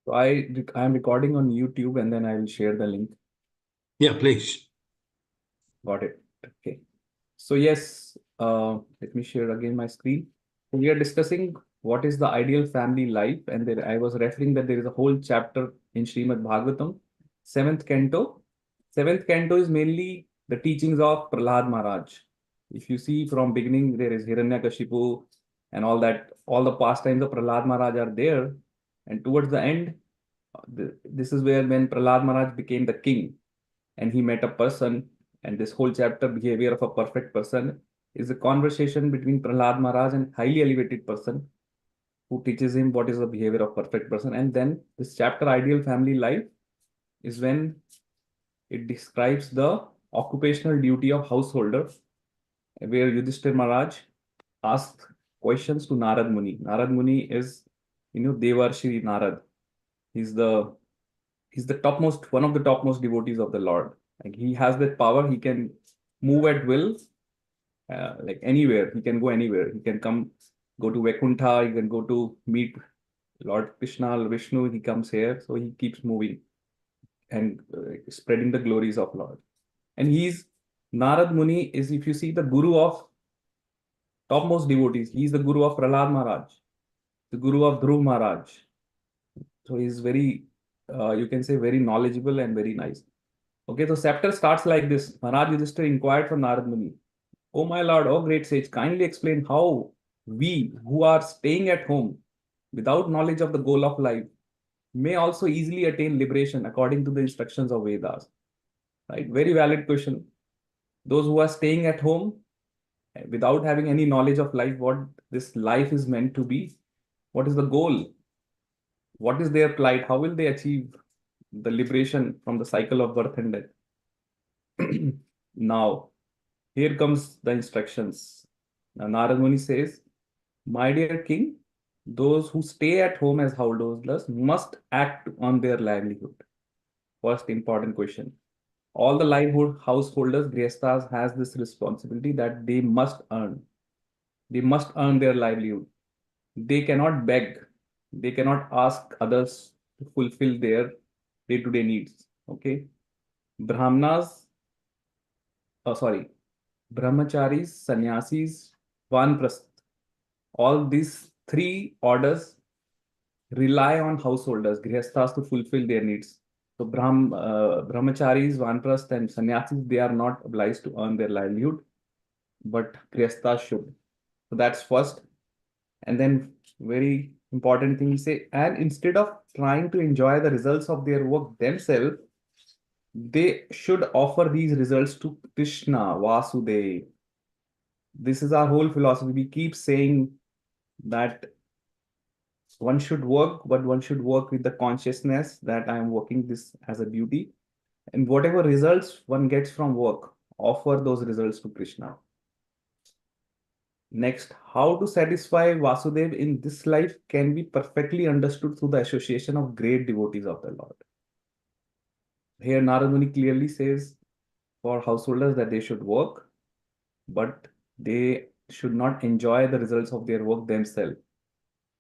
So I am recording on YouTube and then I will share the link. Yeah, please. Got it. Okay. So yes, let me share again my screen. We are discussing what is the ideal family life, and then I was referring that there is a whole chapter in Srimad Bhagavatam, seventh canto. Seventh canto is mainly the teachings of Prahlad Maharaj. If you see from beginning, there is Hiranyakashipu and all that, all the pastimes of Prahlad Maharaj are there, and towards the end, this is where when Prahlad Maharaj became the king and he met a person, and this whole chapter, behavior of a perfect person, is a conversation between Prahlad Maharaj and highly elevated person who teaches him what is the behavior of perfect person. And then this chapter, ideal family life, is when it describes the occupational duty of householder, where Yudhishthir Maharaj asked questions to Narad Muni. Narad Muni is, Devarshi Narad. He's the he's the topmost, one of the topmost devotees of the Lord. Like he has that power, he can move at will, like anywhere. He can go anywhere. He can go to Vaikuntha. He can go to meet Lord Krishna, Vishnu. He comes here, so he keeps moving and spreading the glories of Lord. And he's Narad Muni is, if you see, the guru of topmost devotees. He's the guru of Prahlad Maharaj, the guru of Dhruv Maharaj. So he's very, you can say, very knowledgeable and very nice. Okay, so chapter starts like this. Maharaj Yudhishthira inquired from Narad Muni, "O my lord, O great sage, kindly explain how we who are staying at home without knowledge of the goal of life may also easily attain liberation according to the instructions of Vedas." Right? Very valid question. Those who are staying at home without having any knowledge of life, what this life is meant to be, what is the goal, what is their plight, how will they achieve the liberation from the cycle of birth and death? Now, here comes the instructions. Now, Narad Muni says, "My dear king, those who stay at home as householders must act on their livelihood." First important question. All the livelihood householders, Grihasthas, has this responsibility that they must earn. They must earn their livelihood. They cannot beg. They cannot ask others to fulfill their day-to-day needs. Okay. Brahmanas, sorry, brahmacharis, sannyasis, vanprasth. All these three orders rely on householders, grihasthas, to fulfill their needs. So brahmacharis, vanprasth, and sannyasis, they are not obliged to earn their livelihood, but grihasthas should. So that's first. And then very important thing, you say, and instead of trying to enjoy the results of their work themselves, they should offer these results to Krishna, Vasudeva. This is our whole philosophy. We keep saying that one should work, but one should work with the consciousness that I am working this as a duty. And whatever results one gets from work, offer those results to Krishna. Next, how to satisfy Vasudev in this life can be perfectly understood through the association of great devotees of the Lord. Here, Narad Muni clearly says for householders that they should work, but they should not enjoy the results of their work themselves.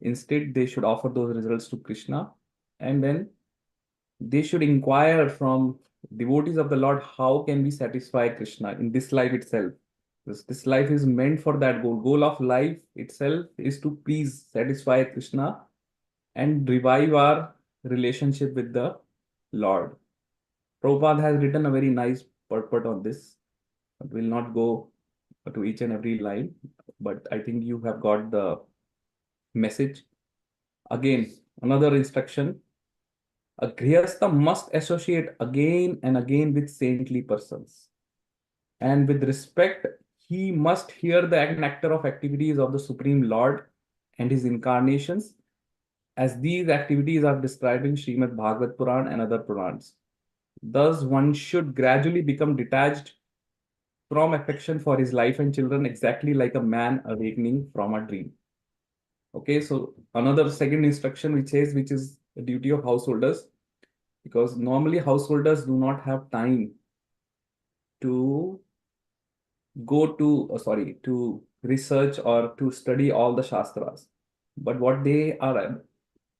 Instead, they should offer those results to Krishna, and then they should inquire from devotees of the Lord, how can we satisfy Krishna in this life itself? This life is meant for that goal. Goal of life itself is to please satisfy Krishna and revive our relationship with the Lord. Prabhupada has written a very nice purport on this. But we'll not go to each and every line, but I think you have got the message. Again, another instruction. A grihastha must associate again and again with saintly persons. And with respect, he must hear the nectar of activities of the Supreme Lord and his incarnations, as these activities are described in Srimad Bhagavat Puran and other Purans. Thus, one should gradually become detached from affection for his life and children, exactly like a man awakening from a dream. Okay, so another second instruction which is the duty of householders, because normally householders do not have time to go to to research or to study all the shastras. But what they are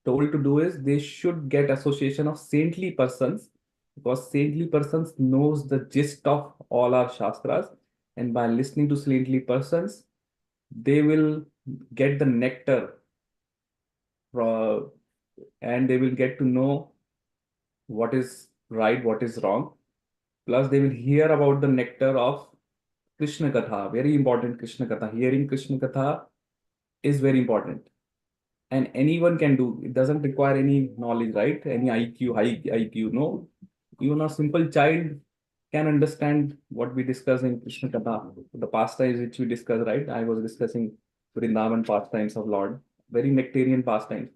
told to do is they should get association of saintly persons, because saintly persons knows the gist of all our shastras, and by listening to saintly persons, they will get the nectar and they will get to know what is right, what is wrong. Plus, they will hear about the nectar of Krishna Katha, very important Krishna Katha. Hearing Krishna Katha is very important. And anyone can do. It doesn't require any knowledge, right? Any IQ, high IQ. No, even a simple child can understand what we discuss in Krishna Katha, the pastimes which we discuss, right? I was discussing Vrindavan pastimes of Lord, very nectarian pastimes,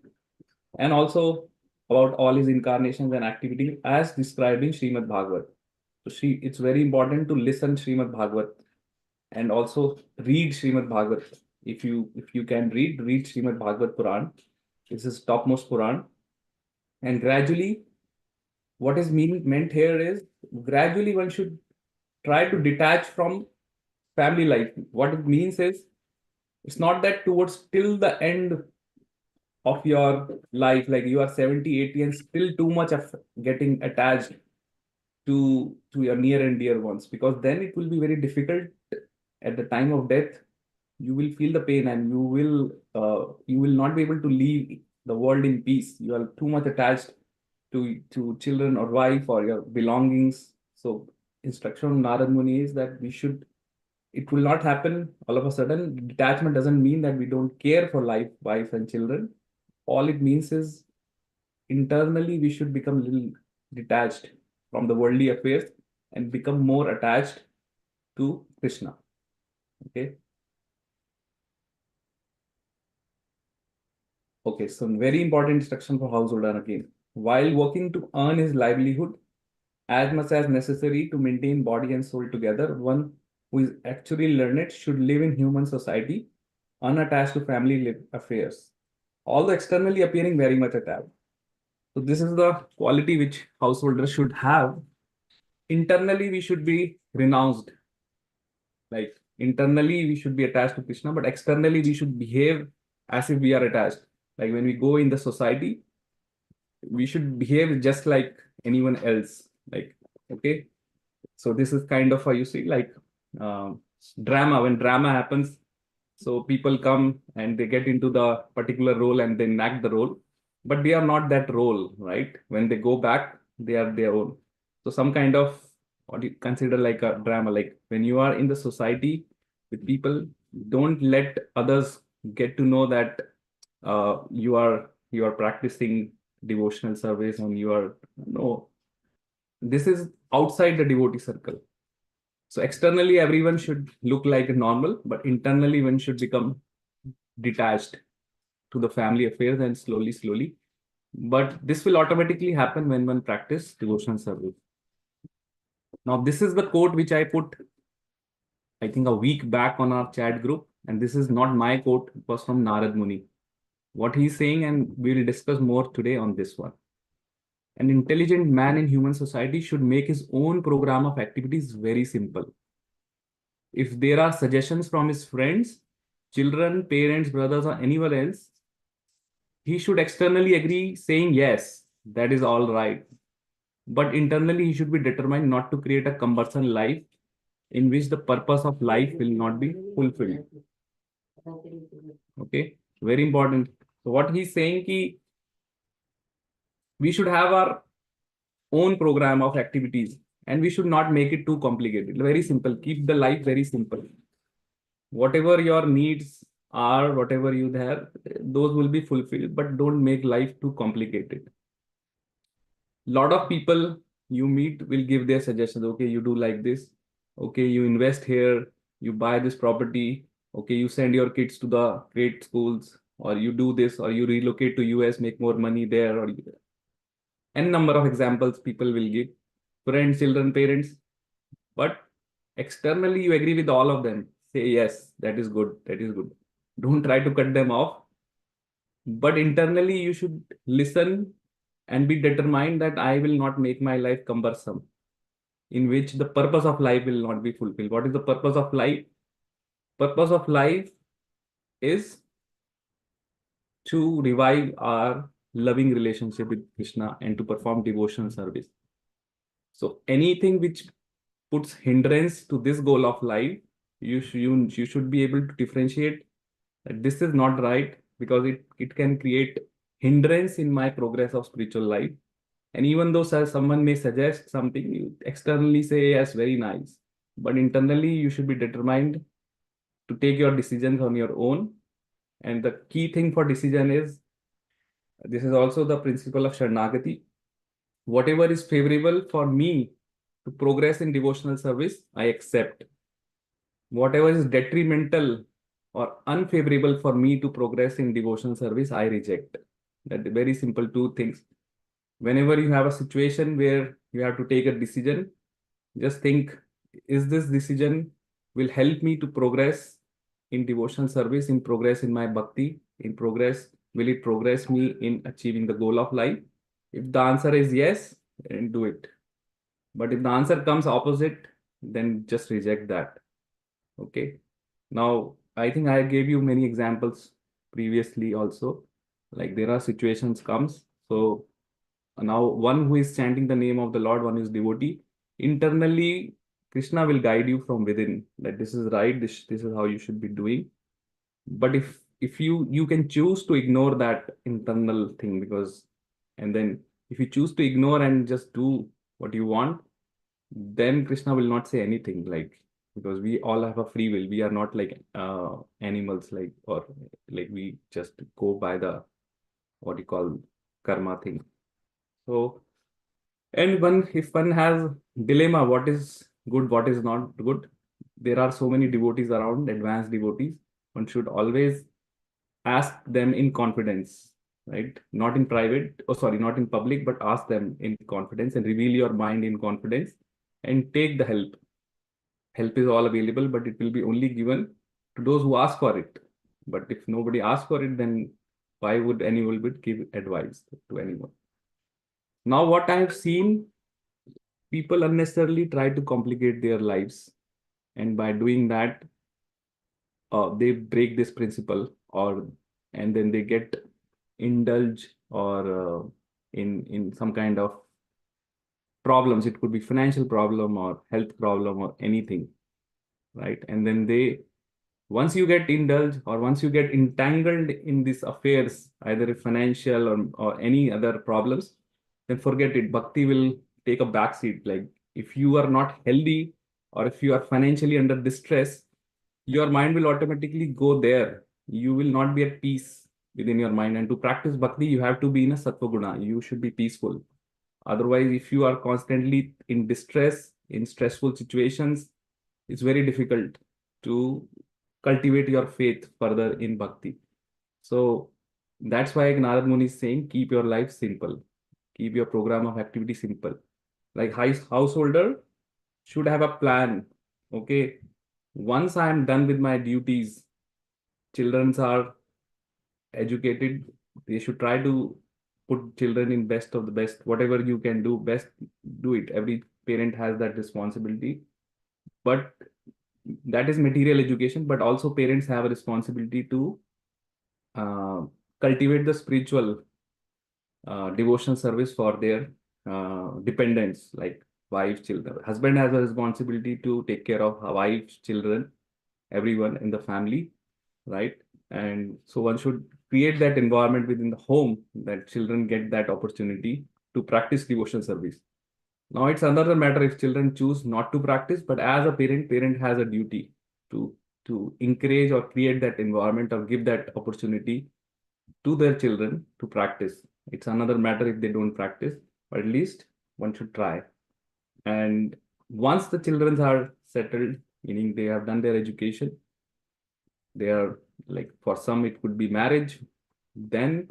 and also about all his incarnations and activity as described in Srimad Bhagavat. So it's very important to listen Srimad Bhagavat and also read Srimad Bhagavat. If you can read Srimad Bhagavat Puran. This is topmost Puran. And gradually, what is meant here is gradually one should try to detach from family life. What it means is it's not that towards till the end of your life, like you are 70, 80 and still too much of getting attached to your near and dear ones, because then it will be very difficult at the time of death. You will feel the pain and you will not be able to leave the world in peace. You are too much attached to children or wife or your belongings. So instruction of Narad Muni is that it will not happen all of a sudden. Detachment doesn't mean that we don't care for life, wife and children. All it means is internally we should become a little detached from the worldly affairs and become more attached to Krishna. Okay. Okay, so very important instruction for householder again. While working to earn his livelihood as much as necessary to maintain body and soul together, one who is actually learned should live in human society unattached to family affairs, although externally appearing very much attached. So this is the quality which householders should have. Internally, we should be renounced. Like internally, we should be attached to Krishna, but externally, we should behave as if we are attached. Like when we go in the society, we should behave just like anyone else. Like, okay. So this is kind of a, you see, like drama. When drama happens, so people come and they get into the particular role and they enact the role, but they are not that role, right? When they go back, they are their own. So some kind of what you consider like a drama, like when you are in the society with people, don't let others get to know that you are practicing devotional service and you are no. This is outside the devotee circle. So externally, everyone should look like normal, but internally, one should become detached to the family affairs and slowly. But this will automatically happen when one practice devotional service. Now, this is the quote which I put, I think, a week back on our chat group. And this is not my quote, it was from Narad Muni. What he's saying, and we'll discuss more today on this one. An intelligent man in human society should make his own program of activities very simple. If there are suggestions from his friends, children, parents, brothers, or anyone else, he should externally agree, saying, yes, that is all right. But internally, he should be determined not to create a cumbersome life in which the purpose of life will not be fulfilled. Okay, very important. So what he's saying is we should have our own program of activities and we should not make it too complicated. Very simple. Keep the life very simple. Whatever your needs are, whatever you have, those will be fulfilled, but don't make life too complicated. Lot of people you meet will give their suggestions. Okay, you do like this. Okay, you invest here, you buy this property. Okay, you send your kids to the great schools, or you do this, or you relocate to US, make more money there, or n number of examples people will give. Friends, children, parents. But externally, you agree with all of them. Say, yes, that is good. That is good. Don't try to cut them off. But internally, you should listen and be determined that I will not make my life cumbersome, in which the purpose of life will not be fulfilled. What is the purpose of life? Purpose of life is to revive our loving relationship with Krishna and to perform devotional service. So anything which puts hindrance to this goal of life, you should be able to differentiate that this is not right, because it can create hindrance in my progress of spiritual life. And even though someone may suggest something, you externally say, yes, very nice. But internally, you should be determined to take your decisions on your own. And the key thing for decision is, this is also the principle of Sharanagati. Whatever is favorable for me to progress in devotional service, I accept. Whatever is detrimental or unfavorable for me to progress in devotional service, I reject. That very simple two things. Whenever you have a situation where you have to take a decision, just think, is this decision will help me to progress in devotional service, in progress in my bhakti, in progress, will it progress me in achieving the goal of life? If the answer is yes, then do it. But if the answer comes opposite, then just reject that. Okay. Now, I think I gave you many examples previously also. Like there are situations comes. So now one who is chanting the name of the Lord, one is devotee. Internally, Krishna will guide you from within that this is right, this is how you should be doing. But if you can choose to ignore that internal thing, because and then if you choose to ignore and just do what you want, then Krishna will not say anything, like, because we all have a free will. We are not like animals, like, or like we just go by the what you call karma thing. So, and if one has dilemma, what is good, what is not good, there are so many devotees around, advanced devotees. One should always ask them in confidence, right? Not in private, oh sorry, not in public, but ask them in confidence and reveal your mind in confidence and take the help. Help is all available, but it will be only given to those who ask for it. But if nobody asks for it, then why would anyone would give advice to anyone? Now, what I have seen, people unnecessarily try to complicate their lives, and by doing that, they break this principle, or and then they get indulge or in some kind of problems. It could be financial problem or health problem or anything, right? And then they, once you get indulged or once you get entangled in these affairs, either financial or any other problems, then forget it. Bhakti will take a backseat. Like if you are not healthy or if you are financially under distress, your mind will automatically go there. You will not be at peace within your mind. And to practice bhakti, you have to be in a sattva guna. You should be peaceful. Otherwise, if you are constantly in distress, in stressful situations, it's very difficult to cultivate your faith further in bhakti. So that's why Narad Muni is saying, keep your life simple. Keep your program of activity simple. Like householder should have a plan. Okay. Once I am done with my duties, children are educated, they should try to put children in best of the best. Whatever you can do best, do it. Every parent has that responsibility. But that is material education, but also parents have a responsibility to uh, cultivate the spiritual devotional service for their dependents, like wife, children. Husband has a responsibility to take care of wife, children, everyone in the family, right? And so one should create that environment within the home that children get that opportunity to practice devotional service. Now it's another matter if children choose not to practice, but as a parent has a duty to encourage or create that environment or give that opportunity to their children to practice. It's another matter if they don't practice, but at least one should try. And once the children are settled, meaning they have done their education, they are like, for some it could be marriage, then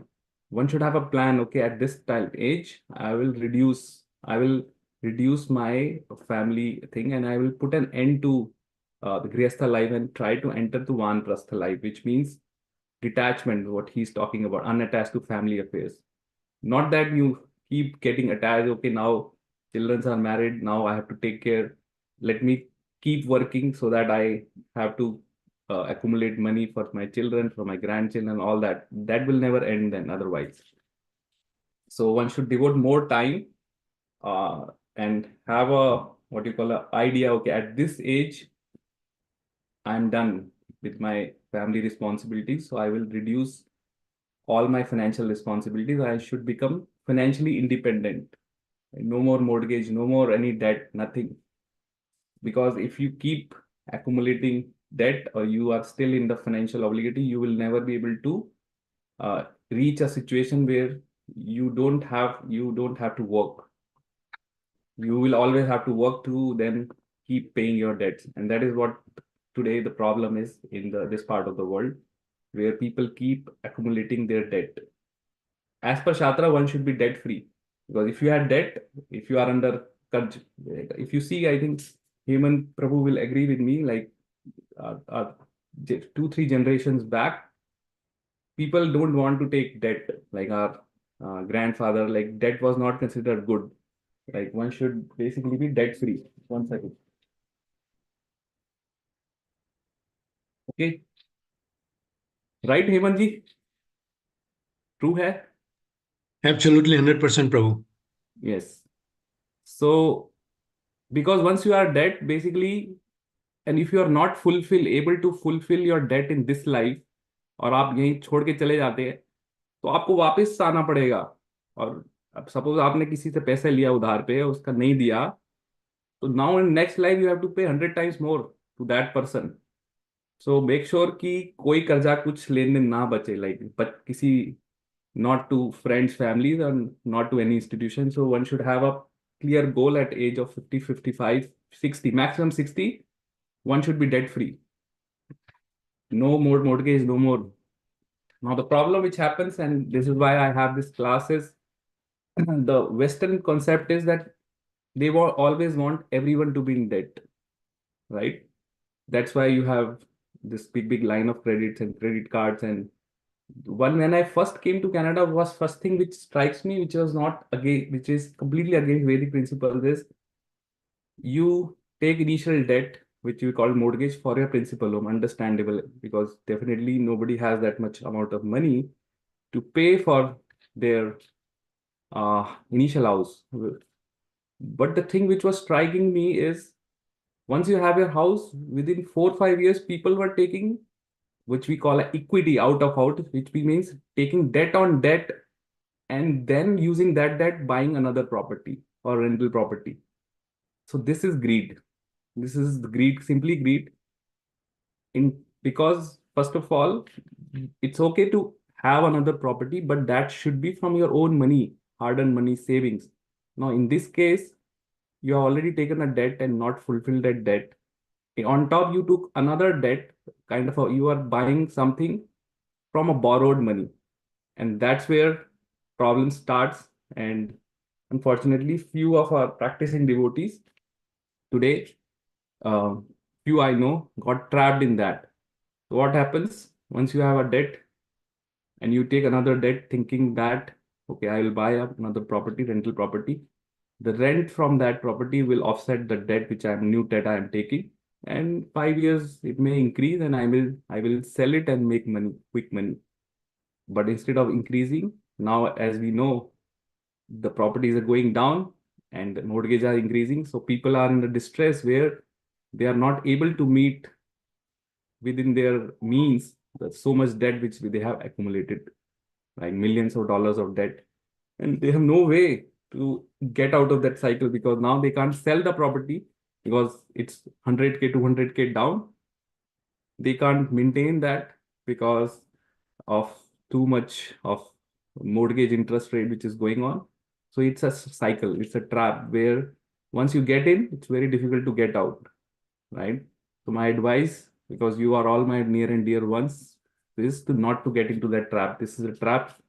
one should have a plan. Okay, at this time age, I will reduce my family thing and I will put an end to the grihastha life and try to enter the vanprastha life, which means detachment, what he's talking about, unattached to family affairs. Not that you keep getting attached. Okay, now children are married, now I have to take care. Let me keep working so that I have to accumulate money for my children, for my grandchildren, all that. That will never end then otherwise. So one should devote more time and have a what you call a idea. Okay, at this age, I'm done with my family responsibilities, so I will reduce all my financial responsibilities. I should become financially independent. No more mortgage, no more any debt, nothing. Because if you keep accumulating debt or you are still in the financial obligation, you will never be able to reach a situation where you don't have to work. You will always have to work to then keep paying your debts, and that is what today the problem is in this part of the world, where people keep accumulating their debt. As per Shastra, one should be debt free, because if you had debt, if you are under Karj, if you see, I think Hemant Prabhu will agree with me, like 2-3 generations back, people don't want to take debt. Like our grandfather, like debt was not considered good. Like one should basically be debt free. One second. Okay. Right, Hemant ji? True hai? Absolutely 100% Prabhu. Yes. So, because once you are debt, basically, and if you are not able to fulfill your debt in this life, और आप यहीं छोड़ के चले जाते हैं, तो आपको वापस आना पड़ेगा. और अब सपोज आपने किसी से पैसे लिया उधार पे, उसका नहीं दिया, तो now in next life you have to pay 100 times more to that person. So make sure कि कोई कर्जा कुछ लेन देन ना बचे, लाइक बट किसी, not to friends, families, and not to any institution. So one should have a clear goal at age of 50, 55, 60, maximum 60. One should be debt free. No more mortgage, no more. Now the problem which happens, and this is why I have this class, is the Western concept is that they always want everyone to be in debt, right? That's why you have this big line of credits and credit cards. And one, when I first came to Canada, was first thing which strikes me, which was not again, which is completely against Vedic principles, is you take initial debt, which we call mortgage, for your principal home. Understandable, because definitely nobody has that much amount of money to pay for their initial house. But the thing which was striking me is, once you have your house, within 4 or 5 years, people were taking, which we call equity out, which means taking debt on debt and then using that debt buying another property or rental property. So this is greed. This is greed, simply greed. Because first of all, it's okay to have another property, but that should be from your own money, hard-earned money, savings. Now, in this case, you have already taken a debt and not fulfilled that debt. On top, you took another debt, you are buying something from a borrowed money. And that's where problem starts. And unfortunately, few of our practicing devotees today, uh, few I know, got trapped in that. So what happens once you have a debt and you take another debt thinking that, okay, I will buy up another property, rental property. The rent from that property will offset the debt new debt I am taking. And 5 years it may increase, and I will sell it and make money, quick money. But instead of increasing, now as we know, the properties are going down and the mortgages are increasing. So people are in the distress where they are not able to meet within their means so much debt which they have accumulated, like millions of dollars of debt. And they have no way to get out of that cycle, because now they can't sell the property because it's 100K, 200K down. They can't maintain that because of too much of mortgage interest rate which is going on. So it's a cycle, it's a trap where once you get in, it's very difficult to get out, right? So my advice, because you are all my near and dear ones, is to not to get into that trap. This is a trap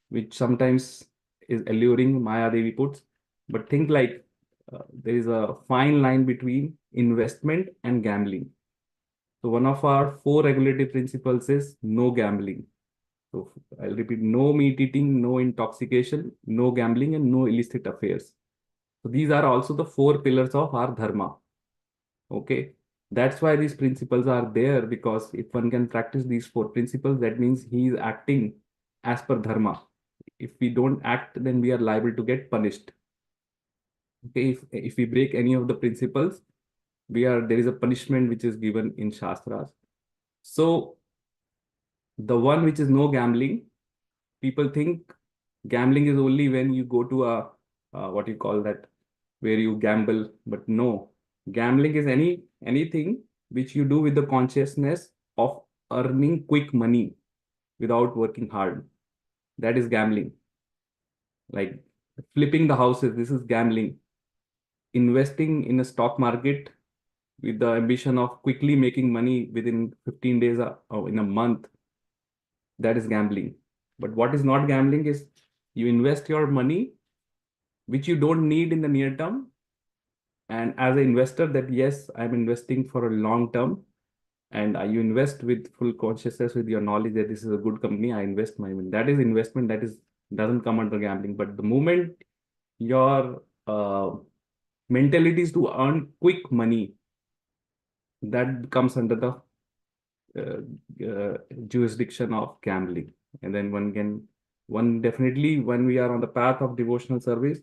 which sometimes is alluring, Maya Devi puts, but think like there is a fine line between investment and gambling. So one of our 4 regulatory principles is no gambling. So I'll repeat: no meat eating, no intoxication, no gambling, and no illicit affairs. So these are also the 4 pillars of our dharma. Okay. That's why these principles are there, because if one can practice these 4 principles, that means he is acting as per dharma. if we don't act, then we are liable to get punished. Okay, if we break any of the principles, there is a punishment which is given in Shastras. So the one which is no gambling, people think gambling is only when you go to a what you call that, where you gamble, but no, gambling is anything which you do with the consciousness of earning quick money without working hard. That is gambling. Like flipping the houses, this is gambling. Investing in a stock market with the ambition of quickly making money within 15 days or in a month, that is gambling. But what is not gambling is you invest your money which you don't need in the near term, and as an investor, that yes, I'm investing for a long term, and you invest with full consciousness, with your knowledge that this is a good company, I invest my money. That is investment. That is doesn't come under gambling. But the moment your mentality is to earn quick money, that comes under the jurisdiction of gambling. And then one definitely, when we are on the path of devotional service,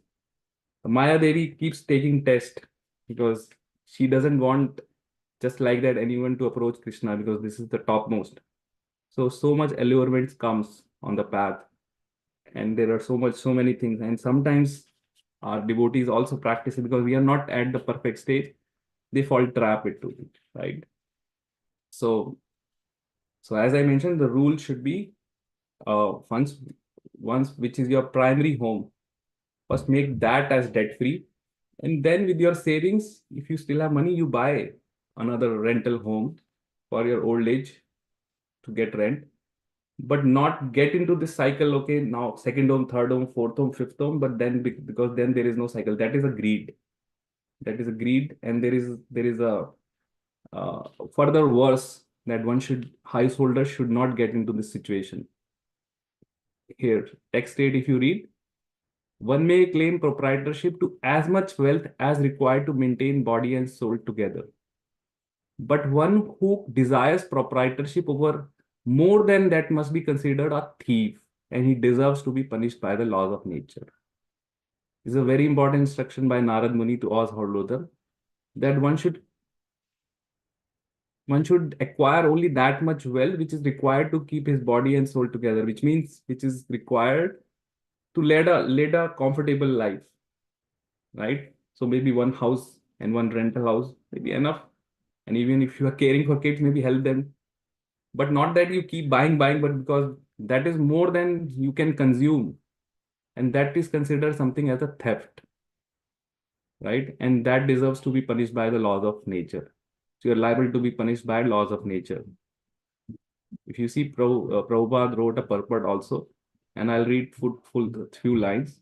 Maya Devi keeps taking test because she doesn't want just like that anyone to approach Krishna, because this is the topmost. So much allurements comes on the path, and there are so many things. And sometimes our devotees also practice it because we are not at the perfect stage. They fall trap into it, right? So as I mentioned, the rule should be once which is your primary home, first make that as debt free, and then with your savings, if you still have money, you buy another rental home for your old age to get rent, but not get into this cycle. Okay, now second home, third home, fourth home, fifth home, but then because then there is no cycle. That is a greed. That is a greed, and there is a further worse, that householders should not get into this situation. Here, text state, if you read, one may claim proprietorship to as much wealth as required to maintain body and soul together. But one who desires proprietorship over more than that must be considered a thief, and he deserves to be punished by the laws of nature. This is a very important instruction by Narad Muni to Oz Horlother, that one should acquire only that much wealth which is required to keep his body and soul together, which means which is required to lead a comfortable life, right? So maybe one house and one rental house may be enough. And even if you are caring for kids, maybe help them. But not that you keep buying, but because that is more than you can consume. And that is considered something as a theft, right? And that deserves to be punished by the laws of nature. So you're liable to be punished by laws of nature. If you see, Prabhupada wrote a purport also, and I'll read full few lines.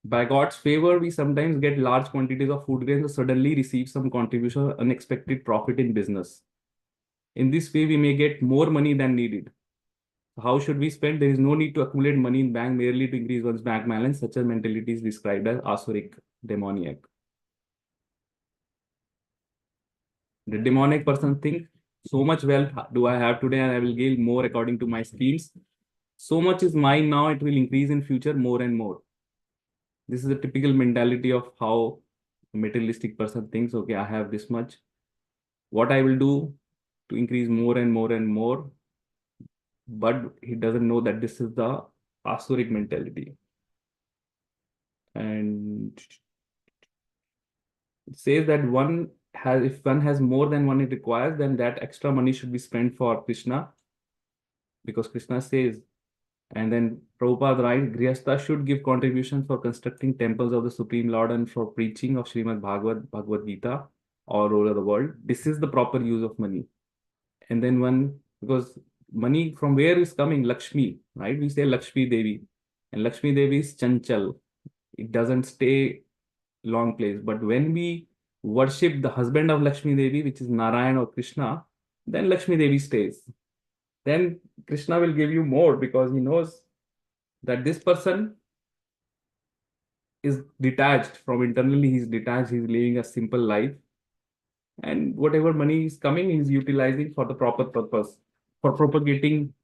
By God's favor, we sometimes get large quantities of food grains or suddenly receive some contribution or unexpected profit in business. In this way, we may get more money than needed. How should we spend? There is no need to accumulate money in bank merely to increase one's bank balance. Such a mentality is described as asuric, demoniac. The demonic person thinks, so much wealth do I have today, and I will gain more according to my schemes. So much is mine now, it will increase in future more and more. This is a typical mentality of how a materialistic person thinks. Okay, I have this much. What I will do to increase more and more and more, but he doesn't know that this is the asuric mentality. And it says that if one has more than one it requires, then that extra money should be spent for Krishna, because Krishna says. And then Prabhupada writes, Grihastha should give contributions for constructing temples of the Supreme Lord and for preaching of Srimad Bhagavad Gita all over the world. This is the proper use of money. And then because money from where is coming? Lakshmi, right? We say Lakshmi Devi. And Lakshmi Devi is Chanchal. It doesn't stay long place. But when we worship the husband of Lakshmi Devi, which is Narayan or Krishna, then Lakshmi Devi stays. Then Krishna will give you more, because he knows that this person is detached from internally, he's detached, he's living a simple life. And whatever money is coming, he's utilizing for the proper purpose, for propagating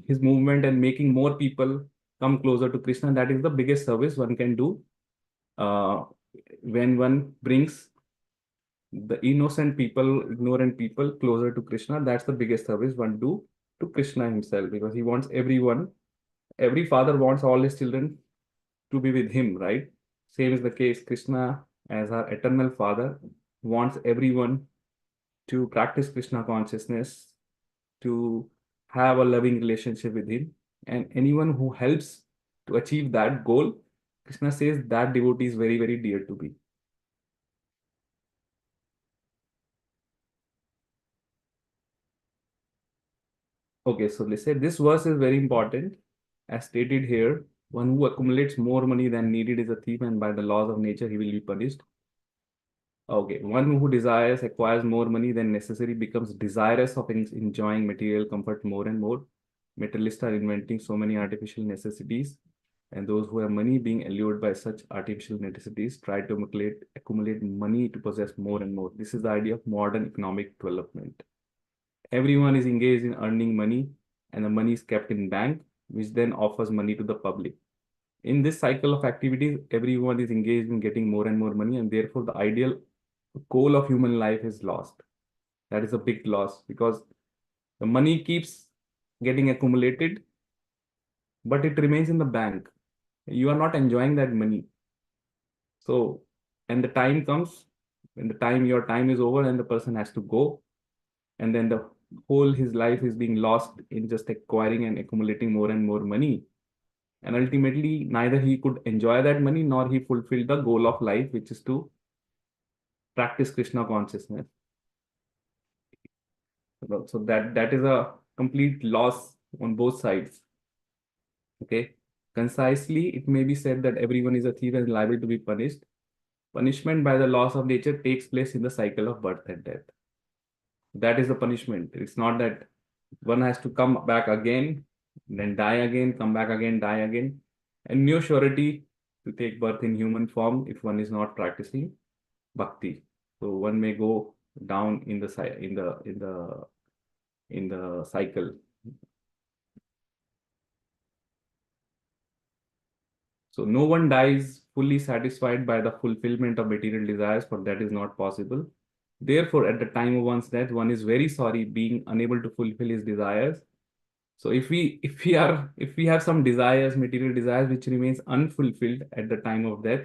his movement and making more people come closer to Krishna. That is the biggest service one can do uh, when one brings the innocent people, ignorant people closer to Krishna. That's the biggest service one do to Krishna himself, because he wants everyone, every father wants all his children to be with him, right? Same is the case. Krishna, as our eternal father, wants everyone to practice Krishna consciousness, to have a loving relationship with him. And anyone who helps to achieve that goal, Krishna says that devotee is very, very dear to me. Okay, so let's say this verse is very important. As stated here, one who accumulates more money than needed is a thief, and by the laws of nature, he will be punished. Okay, one who desires, acquires more money than necessary, becomes desirous of enjoying material comfort more and more. Materialists are inventing so many artificial necessities, and those who have money, being allured by such artificial necessities, try to accumulate money to possess more and more. This is the idea of modern economic development. Everyone is engaged in earning money, and the money is kept in bank, which then offers money to the public. In this cycle of activities, everyone is engaged in getting more and more money, and therefore the ideal goal of human life is lost. That is a big loss, because the money keeps getting accumulated, but it remains in the bank. You are not enjoying that money. So, and the time comes when your time is over and the person has to go, and then the whole his life is being lost in just acquiring and accumulating more and more money. And ultimately, neither he could enjoy that money nor he fulfilled the goal of life, which is to practice Krishna consciousness. So that is a complete loss on both sides. Okay. Concisely, it may be said that everyone is a thief and liable to be punished. Punishment by the laws of nature takes place in the cycle of birth and death. That is the punishment. It's not that one has to come back again, then die again, come back again, die again, and no surety to take birth in human form if one is not practicing bhakti. So one may go down in the cycle. So no one dies fully satisfied by the fulfillment of material desires, for that is not possible. Therefore, at the time of one's death, one is very sorry being unable to fulfill his desires. So if we have some desires, material desires, which remains unfulfilled at the time of death,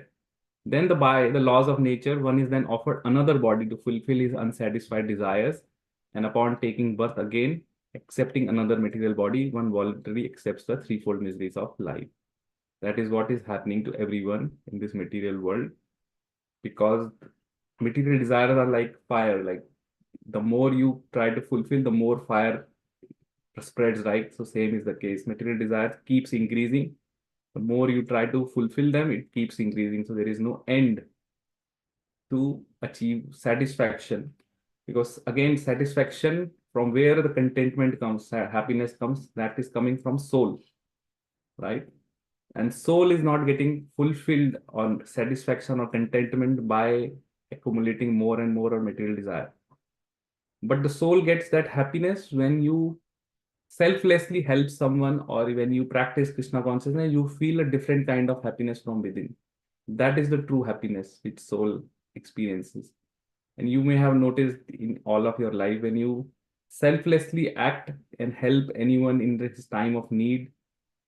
then by the laws of nature, one is then offered another body to fulfill his unsatisfied desires. And upon taking birth again, accepting another material body, one voluntarily accepts the threefold miseries of life. That is what is happening to everyone in this material world, because material desires are like fire. Like the more you try to fulfill, the more fire spreads, right? So same is the case. Material desires keeps increasing. The more you try to fulfill them, it keeps increasing. So there is no end to achieve satisfaction. Because again, satisfaction, from where the contentment comes, happiness comes, that is coming from soul, right? And soul is not getting fulfilled on satisfaction or contentment by accumulating more and more of material desire. But the soul gets that happiness when you selflessly help someone, or when you practice Krishna consciousness, you feel a different kind of happiness from within. That is the true happiness which soul experiences. And you may have noticed in all of your life, when you selflessly act and help anyone in this time of need,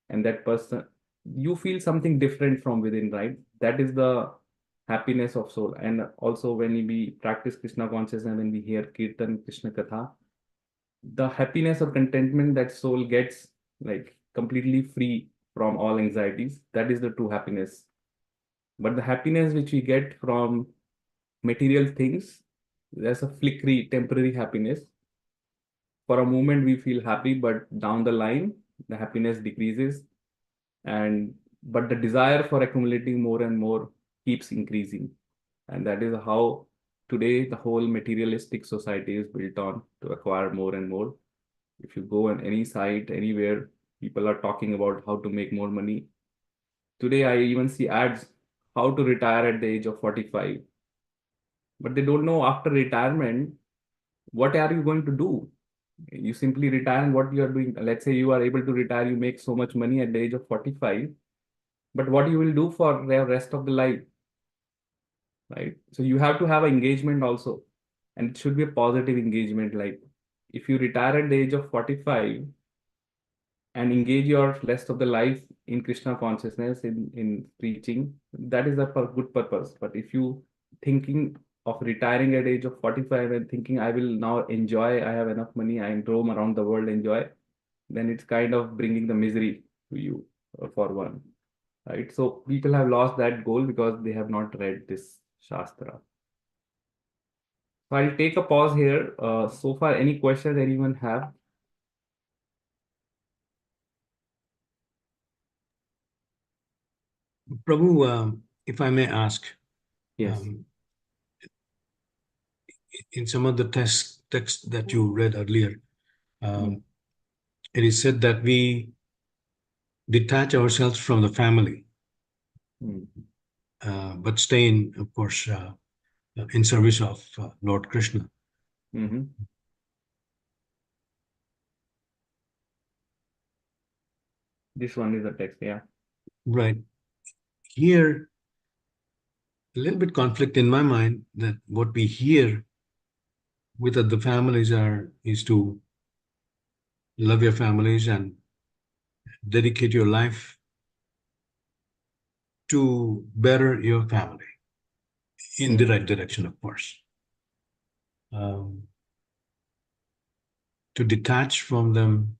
and that person, you feel something different from within, right? That is the happiness of soul. And also when we practice Krishna consciousness, when we hear Kirtan, Krishna Katha, the happiness or contentment that soul gets, like completely free from all anxieties, that is the true happiness. But the happiness which we get from material things, there's a flickery, temporary happiness. For a moment, we feel happy, but down the line, the happiness decreases, and but the desire for accumulating more and more keeps increasing. And that is how today the whole materialistic society is built on, to acquire more and more. If you go on any site, anywhere, people are talking about how to make more money. Today, I even see ads how to retire at the age of 45. But they don't know after retirement, what are you going to do? You simply retire, and what you are doing, let's say you are able to retire, you make so much money at the age of 45, but what you will do for the rest of the life, right? So you have to have engagement also, and it should be a positive engagement. Like if you retire at the age of 45 and engage your rest of the life in Krishna consciousness, in preaching, that is a good purpose. But if you thinking of retiring at age of 45 and thinking I will now enjoy, I have enough money, I can roam around the world, enjoy, then it's kind of bringing the misery to you, for one, right? So people have lost that goal because they have not read this Shastra. So I'll take a pause here. So far, any questions anyone have? Prabhu, if I may ask, Yes. um, in some of the text that you read earlier, Mm. it is said that we detach ourselves from the family, Mm. but stay in, of course, in service of Lord Krishna. Mm-hmm. This one is a text, yeah. Right. Here, a little bit conflict in my mind that what we hear with the families is to love your families and dedicate your life to better your family in the Mm. right direction, of course. Um, to detach from them,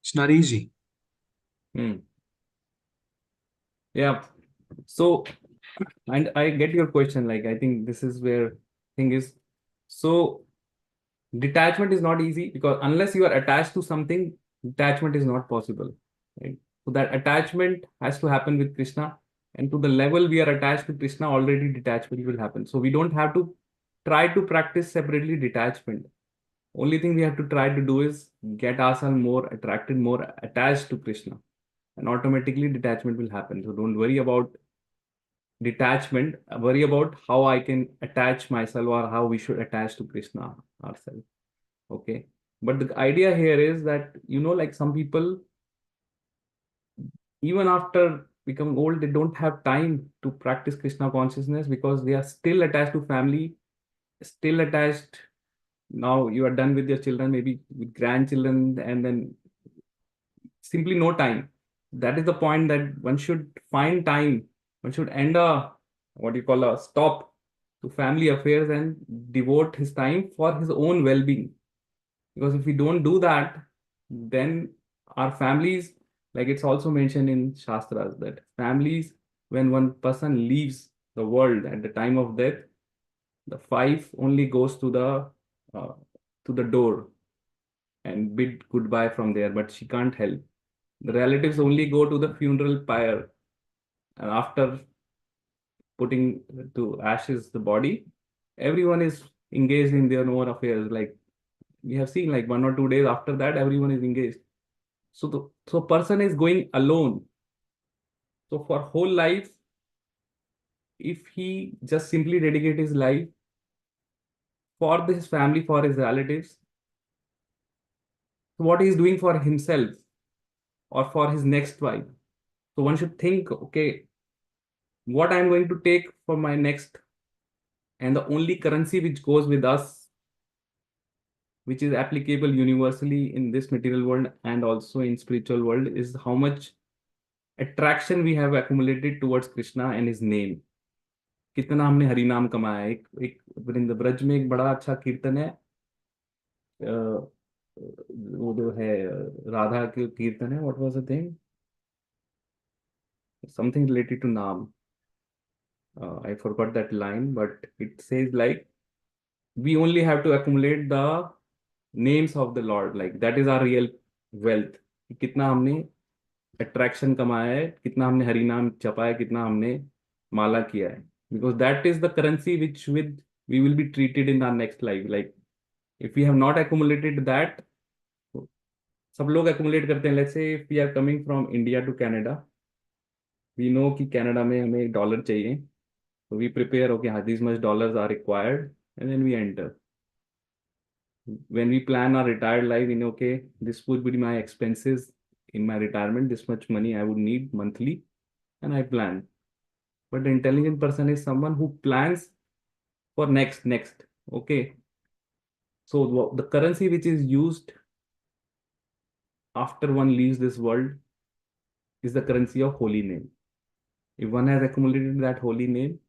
it's not easy. Mm. Yeah. So, and I get your question. Like, I think this is where thing is. So, detachment is not easy because unless you are attached to something, detachment is not possible, right? So that attachment has to happen with Krishna, and to the level we are attached to Krishna, already detachment will happen. So we don't have to try to practice separately detachment. Only thing we have to try to do is get ourselves more attracted, more attached to Krishna, and automatically detachment will happen. So don't worry about detachment. Worry about how I can attach myself or how we should attach to Krishna ourselves. Okay. But the idea here is that, like some people, even after becoming old, they don't have time to practice Krishna consciousness because they are still attached to family, still attached. Now you are done with your children, maybe with grandchildren, and then simply no time. That is the point that one should find time. One should end a, what you call, a stop to family affairs and devote his time for his own well-being. Because if we don't do that, then our families, like it's also mentioned in Shastras, that families, when one person leaves the world at the time of death, the wife only goes uh, to the door and bid goodbye from there, but she can't help. The relatives only go to the funeral pyre, and after putting to ashes the body, everyone is engaged in their own affairs. Like we have seen, like 1 or 2 days after that, everyone is engaged. So person is going alone. So for whole life, if he just simply dedicate his life for his family, for his relatives, so what he is doing for himself or for his next wife. So one should think, okay, what I'm going to take for my next, and the only currency which goes with us, which is applicable universally in this material world and also in spiritual world, is how much attraction we have accumulated towards Krishna and his name. कितना हमने हरि नाम कमाया है। एक वृंद ब्रज में एक बड़ा अच्छा कीर्तन है। वो जो है राधा के कीर्तन है। What was the thing, something related to naam. I forgot that line, but it says like we only have to accumulate the names of the Lord, like that is our real wealth। कि कितना हमने attraction कमाया है, कितना हमने हरि नाम जपा है, कितना हमने माला किया है, because that is the currency which with we will be treated in our next life। Like if we have not accumulated that, सब लोग accumulate करते हैं। Let's say if we are coming from India to Canada, we know कि Canada में हमें dollar चाहिए, so we prepare, okay, हाँ, these much dollars are required, and then we enter। when we plan our retired life in, okay, this would be my expenses in my retirement, this much money I would need monthly, and I plan. But the intelligent person is someone who plans for next. Okay. So the currency which is used after one leaves this world is the currency of holy name. If one has accumulated that holy name,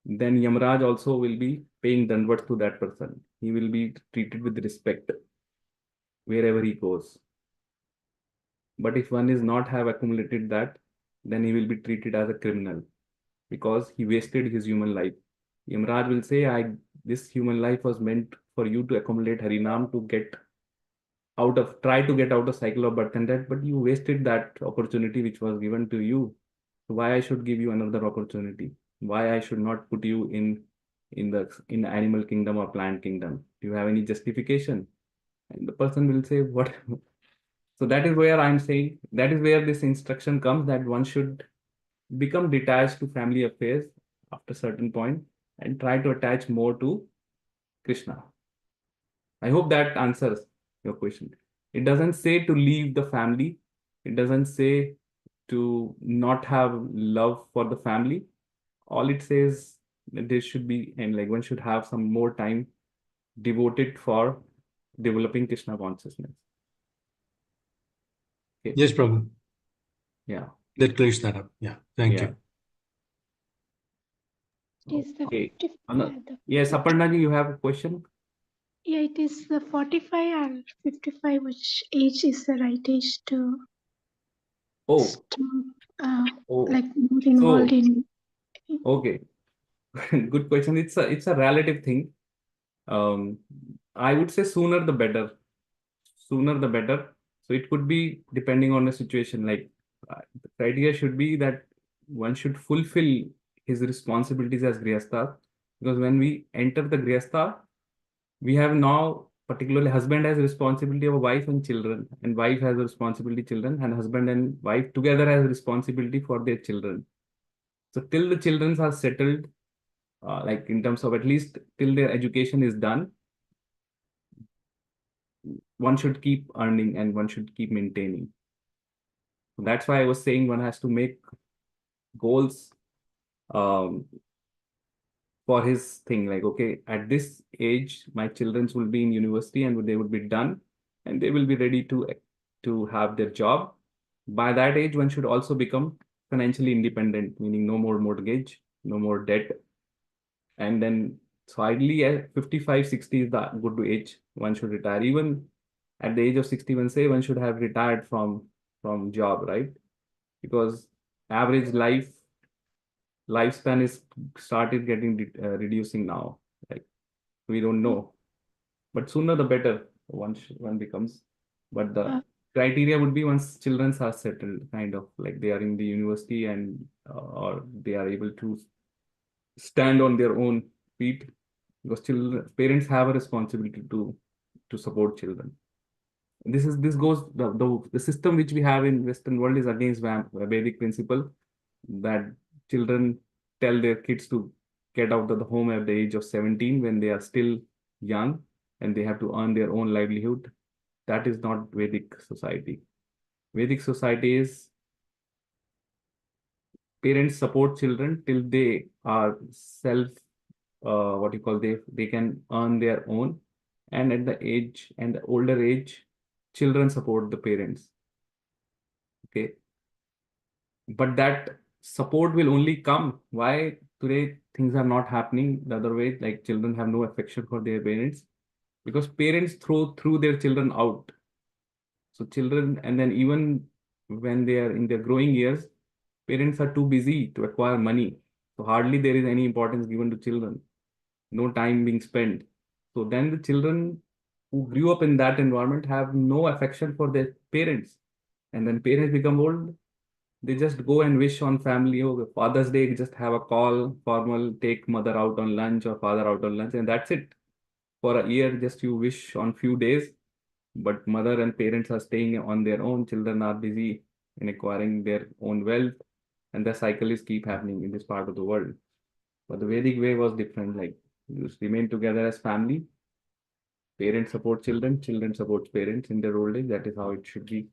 then Yamraj also will be paying danvat to that person. He will be treated with respect wherever he goes. But if one is not have accumulated that, then he will be treated as a criminal because he wasted his human life. Yamraj will say, this human life was meant for you to accumulate Harinam to try to get out of cycle of birth and death, but you wasted that opportunity which was given to you. So why I should give you another opportunity? Why I should not put you in the animal kingdom or plant kingdom? Do you have any justification? And the person will say, what? So that is where I'm saying, that is where this instruction comes that one should become detached to family affairs after a certain point and try to attach more to Krishna. I hope that answers your question. It doesn't say to leave the family. It doesn't say to not have love for the family. All it says that there should be, and like one should have some more time devoted for developing Krishna consciousness. Okay. Yes, Prabhu. Yeah. That clears that up. Yeah. Thank you. It is the Okay. 55. Yes, Aparna ji, you have a question? Yeah, it is the 45 and 55. Which age is the right age to Oh, like more involved in? Okay. Good question. It's a relative thing. I would say sooner the better. Sooner the better. So it could be depending on the situation. Like the criteria should be that one should fulfill his responsibilities as Grihastha. Because when we enter the Grihastha, we have now particularly husband has responsibility of a wife and children, and wife has a responsibility children, and husband and wife together has responsibility for their children. So till the children are settled, like in terms of at least till their education is done, one should keep earning and one should keep maintaining. That's why I was saying one has to make goals um, for his thing. Like, okay, at this age, my children will be in university and they would be done and they will be ready to have their job. By that age, one should also become financially independent, meaning no more mortgage, no more debt. And then, so ideally, at 55, 60 is the good age one should retire. Even at the age of 61, say one should have retired from job, right? Because average lifespan is started getting reducing now. Like we don't know, but sooner the better one becomes. But the criteria would be once children are settled, kind of like they are in the university and or they are able to stand on their own feet, because children parents have a responsibility to support children. This goes the system which we have in Western world is against Vedic principle that children tell their kids to get out of the home at the age of 17 when they are still young and they have to earn their own livelihood. That is not Vedic society. Vedic society is parents support children till they are self what you call they can earn their own, and at the age and the older age children support the parents. Okay, but that support will only come. Why today things are not happening the other way, like children have no affection for their parents? Because parents throw their children out. So children, and then even when they are in their growing years, parents are too busy to acquire money, so hardly there is any importance given to children, no time being spent. So then the children who grew up in that environment have no affection for their parents. And then parents become old, they just go and wish on family. Oh, Father's Day, just have a call, formal, take mother out on lunch or father out on lunch, and that's it. For a year, just you wish on few days, but mother and parents are staying on their own. Children are busy in acquiring their own wealth, and the cycle is keep happening in this part of the world. But the Vedic way was different. Like you remain together as family, Parents support children, children support parents in their old age. That is how it should be.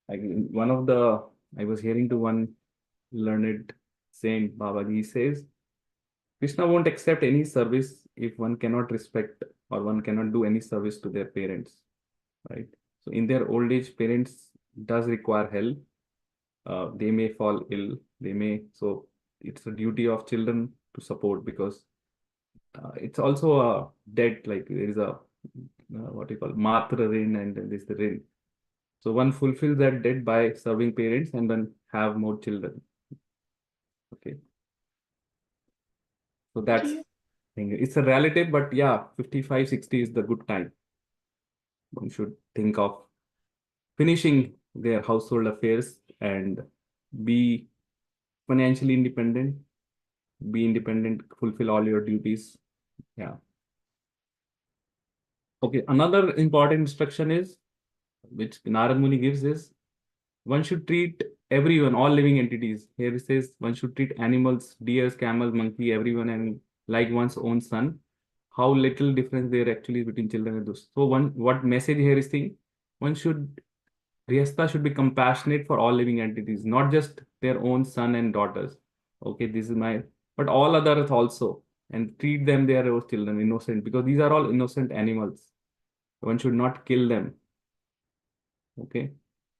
Like I was hearing to one learned saint, Babaji says, Krishna won't accept any service if one cannot respect or one cannot do any service to their parents, right? So in their old age, parents does require help. They may fall ill. So it's a duty of children to support, because it's also a debt. Like there is a what you call matra rin, and then there's the rin. So one fulfills that debt by serving parents and then have more children. Okay. So that's Okay. thing. It's a relative, but yeah, 55, 60 is the good time. One should think of finishing their household affairs and be financially independent, be independent, fulfill all your duties. Yeah. Okay. Another important instruction is, which Narad Muni gives, is one should treat everyone, all living entities. Here it says one should treat animals, deers, camels, monkey, everyone, and like one's own son. How little difference there actually is between children and those. So what message here is saying? One should Grihastha should be compassionate for all living entities, not just their own son and daughters. Okay, this is but all others also, and treat them their own children, innocent, because these are all innocent animals. One should not kill them. Okay,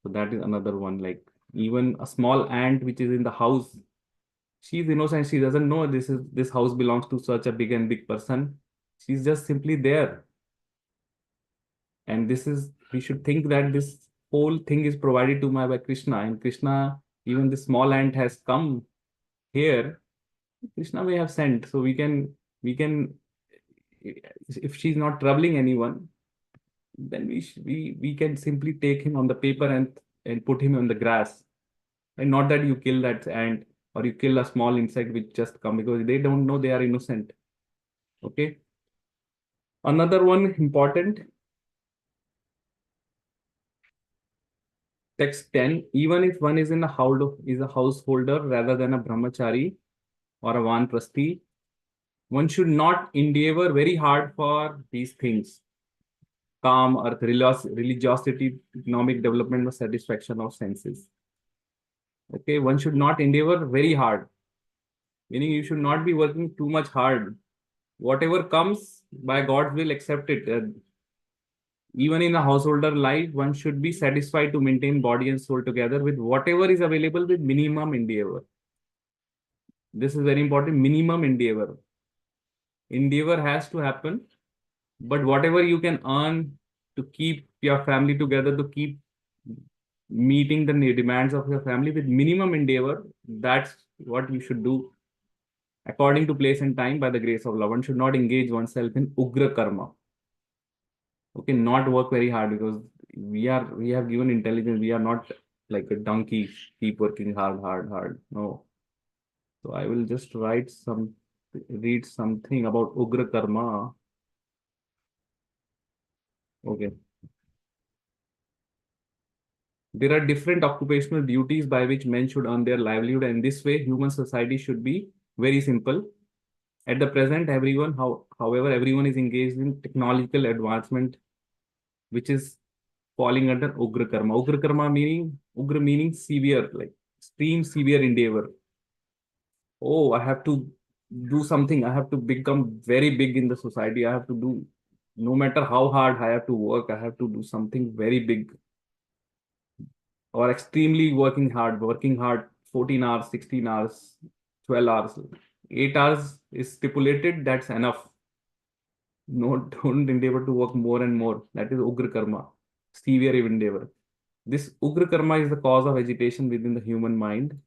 so that is another one. Like even a small ant which is in the house, she's innocent. She doesn't know this house belongs to such a big person. She's just simply there. And we should think that this whole thing is provided to by Krishna. And Krishna, even the small ant has come here. Krishna may have sent. So if she's not troubling anyone, then we can simply take him on the paper and put him on the grass. And not that you kill that ant or you kill a small insect which just come, because they don't know, they are innocent. Okay. Another one important, text 10, even if one is a householder rather than a brahmachari or a vanprasthi, one should not endeavor very hard for these things: calm, earth, religiosity, economic development, or satisfaction of senses. Okay, one should not endeavor very hard, meaning you should not be working too much hard. Whatever comes by God's will, accept it. Even in a householder life, one should be satisfied to maintain body and soul together with whatever is available with minimum endeavor. This is very important. Minimum endeavor. Endeavor has to happen, but whatever you can earn to keep your family together, to keep meeting the demands of your family with minimum endeavor, that's what you should do according to place and time by the grace of love. One should not engage oneself in ugra karma. Okay, not work very hard, because we have given intelligence. We are not like a donkey, keep working hard. No. So I will just read something about ugra karma. Okay. There are different occupational duties by which men should earn their livelihood, and this way human society should be very simple. At the present, however, everyone is engaged in technological advancement, which is falling under Ugra Karma. Ugra meaning severe, like extreme severe endeavor. Oh, I have to do something. I have to become very big in the society. I have to do, no matter how hard I have to work, I have to do something very big, or extremely working hard, 14 hours, 16 hours, 12 hours, 8 hours is stipulated. That's enough. No, don't endeavor to work more and more. That is Ugra Karma, severe endeavor. This Ugra Karma is the cause of agitation within the human mind.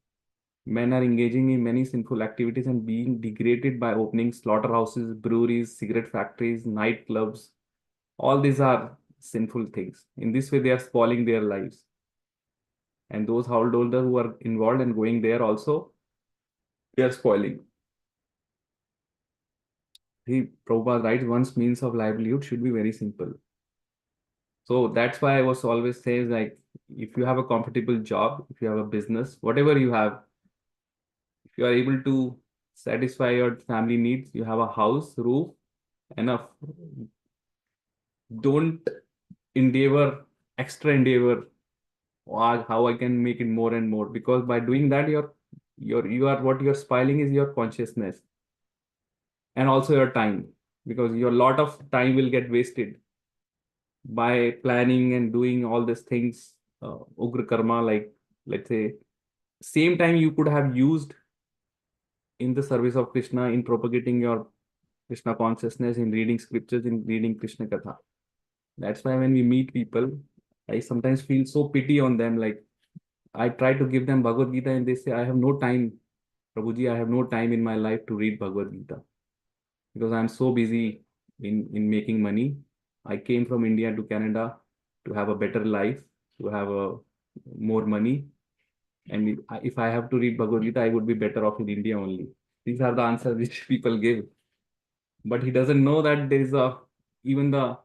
Men are engaging in many sinful activities and being degraded by opening slaughterhouses, breweries, cigarette factories, nightclubs. All these are sinful things. In this way, they are spoiling their lives. And those householders who are involved and going there also, they are spoiling. Prabhupada writes, one's means of livelihood should be very simple. So that's why I was always saying, like, if you have a comfortable job, if you have a business, whatever you have, if you are able to satisfy your family needs, you have a house, roof, enough. don't extra endeavor, how I can make it more and more, because by doing that, what you're spoiling is your consciousness and also your time, because your lot of time will get wasted by planning and doing all these things, ugra karma, like, let's say, same time you could have used in the service of Krishna, in propagating your Krishna consciousness, in reading scriptures, in reading Krishna Katha. That's why when we meet people, I sometimes feel so pity on them. Like, I try to give them Bhagavad Gita and they say, I have no time, Prabhuji, I have no time in my life to read Bhagavad Gita because I'm so busy in making money. I came from India to Canada to have a better life, to have more money. And if I have to read Bhagavad Gita, I would be better off in India only. These are the answers which people give. But he doesn't know that there is even the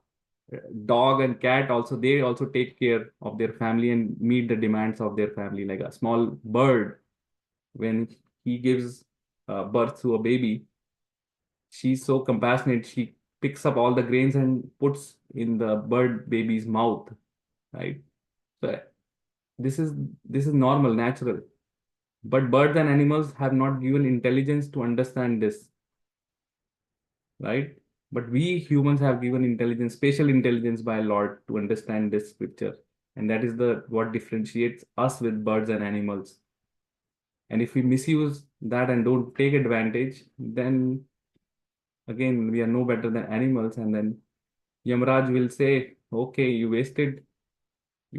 dog and cat also, they also take care of their family and meet the demands of their family. Like a small bird, when he gives birth to a baby, she's so compassionate. She picks up all the grains and puts in the bird baby's mouth, right? So this is normal, natural. But birds and animals have not given intelligence to understand this, right? But we humans have given intelligence, special intelligence by Lord to understand this scripture. And that is the what differentiates us with birds and animals. And if we misuse that and don't take advantage, then again, we are no better than animals. And then Yamraj will say, okay, you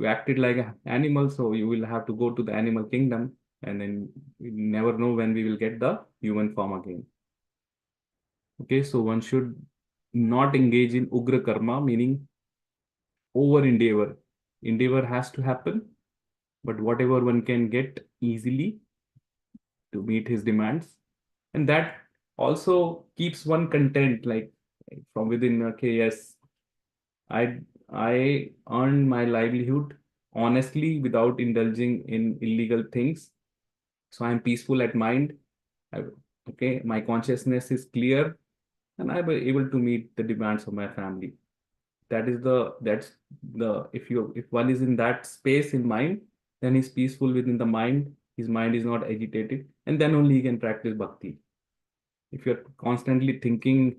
acted like an animal, so you will have to go to the animal kingdom. And then we never know when we will get the human form again. Okay, so one should not engage in ugra karma, meaning over endeavor. Endeavor has to happen, but whatever one can get easily to meet his demands. And that also keeps one content, like from within, okay, yes, I earn my livelihood honestly without indulging in illegal things. So I'm peaceful at mind. I, okay, my consciousness is clear and I'm able to meet the demands of my family. That's the if one is in that space in mind, then he's peaceful within the mind. His mind is not agitated, and then only he can practice bhakti. If you're constantly thinking,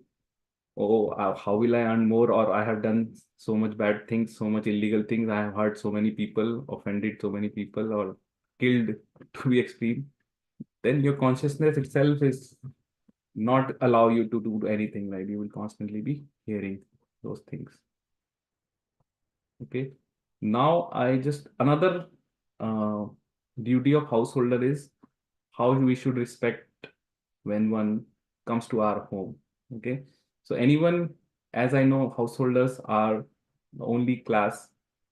oh, how will I earn more, or I have done so much bad things, so much illegal things, I have hurt so many people, offended so many people, or killed to be extreme, then your consciousness itself is not allow you to do anything, right? You will constantly be hearing those things. Okay. Now I just another uh, duty of householder is how we should respect when one comes to our home. Okay. So anyone, as I know, householders are the only class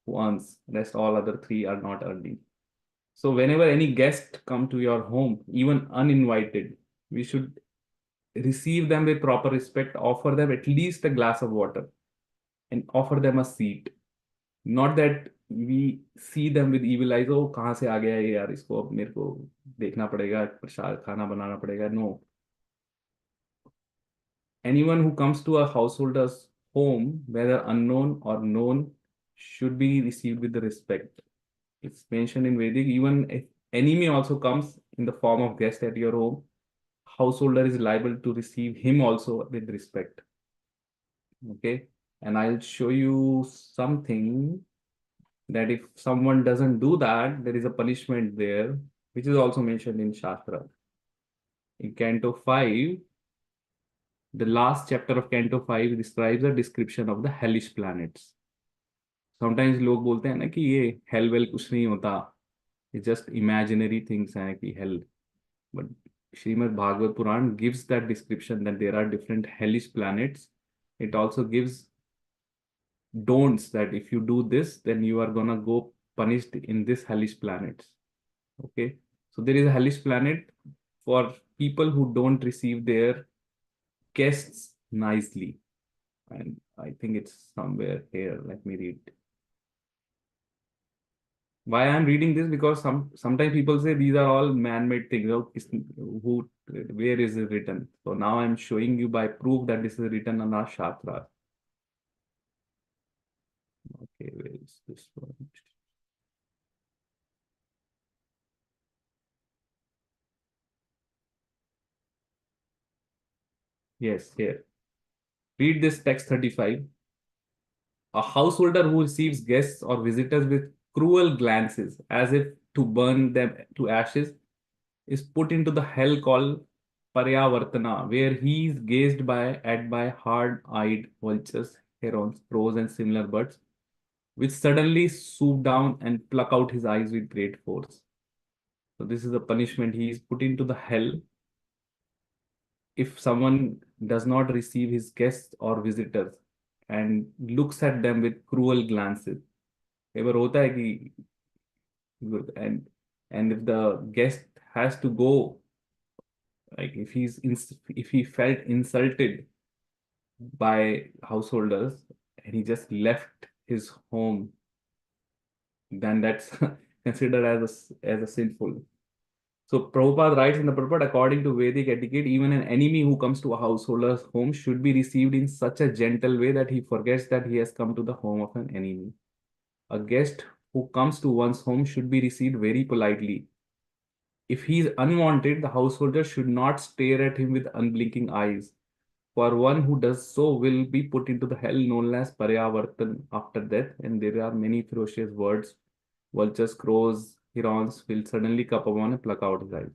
who earns. Rest all other three are not earning. So whenever any guest come to your home, even uninvited, we should receive them with proper respect, offer them at least a glass of water, and offer them a seat. Not that we see them with evil eyes, oh, कहाँ से आ गया ये यार, इसको अब मेरे को देखना पड़ेगा, प्रसाद खाना बनाना पड़ेगा. No. Anyone who comes to a householder's home, whether unknown or known, should be received with the respect. It's mentioned in Vedic, even if enemy also comes in the form of guest at your home, householder is liable to receive him also with respect. Okay. And I'll show you something that if someone doesn't do that, there is a punishment there, which is also mentioned in Shastra. In Canto 5, the last chapter of Canto 5 describes a description of the hellish planets. Sometimes लोग बोलते हैं ना कि ये hell well कुछ नहीं होता, it's just imaginary things हैं कि hell. But Srimad Bhagavad Puran gives that description that there are different hellish planets. It also gives don'ts that if you do this, then you are gonna go punished in this hellish planets. Okay, so there is a hellish planet for people who don't receive their guests nicely, and I think it's somewhere here. Let me read. Why I'm reading this, because sometimes people say these are all man-made things. Oh, where is it written? So now I'm showing you by proof that this is written in our Shastra. Okay, where is this one? Yes, here. Read this text 35. A householder who receives guests or visitors with cruel glances, as if to burn them to ashes, is put into the hell called Paryavartana, where he is gazed by hard-eyed vultures, herons, crows, and similar birds, which suddenly swoop down and pluck out his eyes with great force. So this is the punishment. He is put into the hell if someone does not receive his guests or visitors and looks at them with cruel glances. Ever होता है कि and if the guest has to go, like if he felt insulted by householders and he just left his home, then that's considered as a sinful. So Prabhupada writes in the Prabhupada, according to Vedic etiquette, even an enemy who comes to a householder's home should be received in such a gentle way that he forgets that he has come to the home of an enemy. A guest who comes to one's home should be received very politely. If he is unwanted, the householder should not stare at him with unblinking eyes. For one who does so will be put into the hell known as Paryavartan after death, and there are many ferocious words. Vultures, crows, herons will suddenly come upon and pluck out his eyes.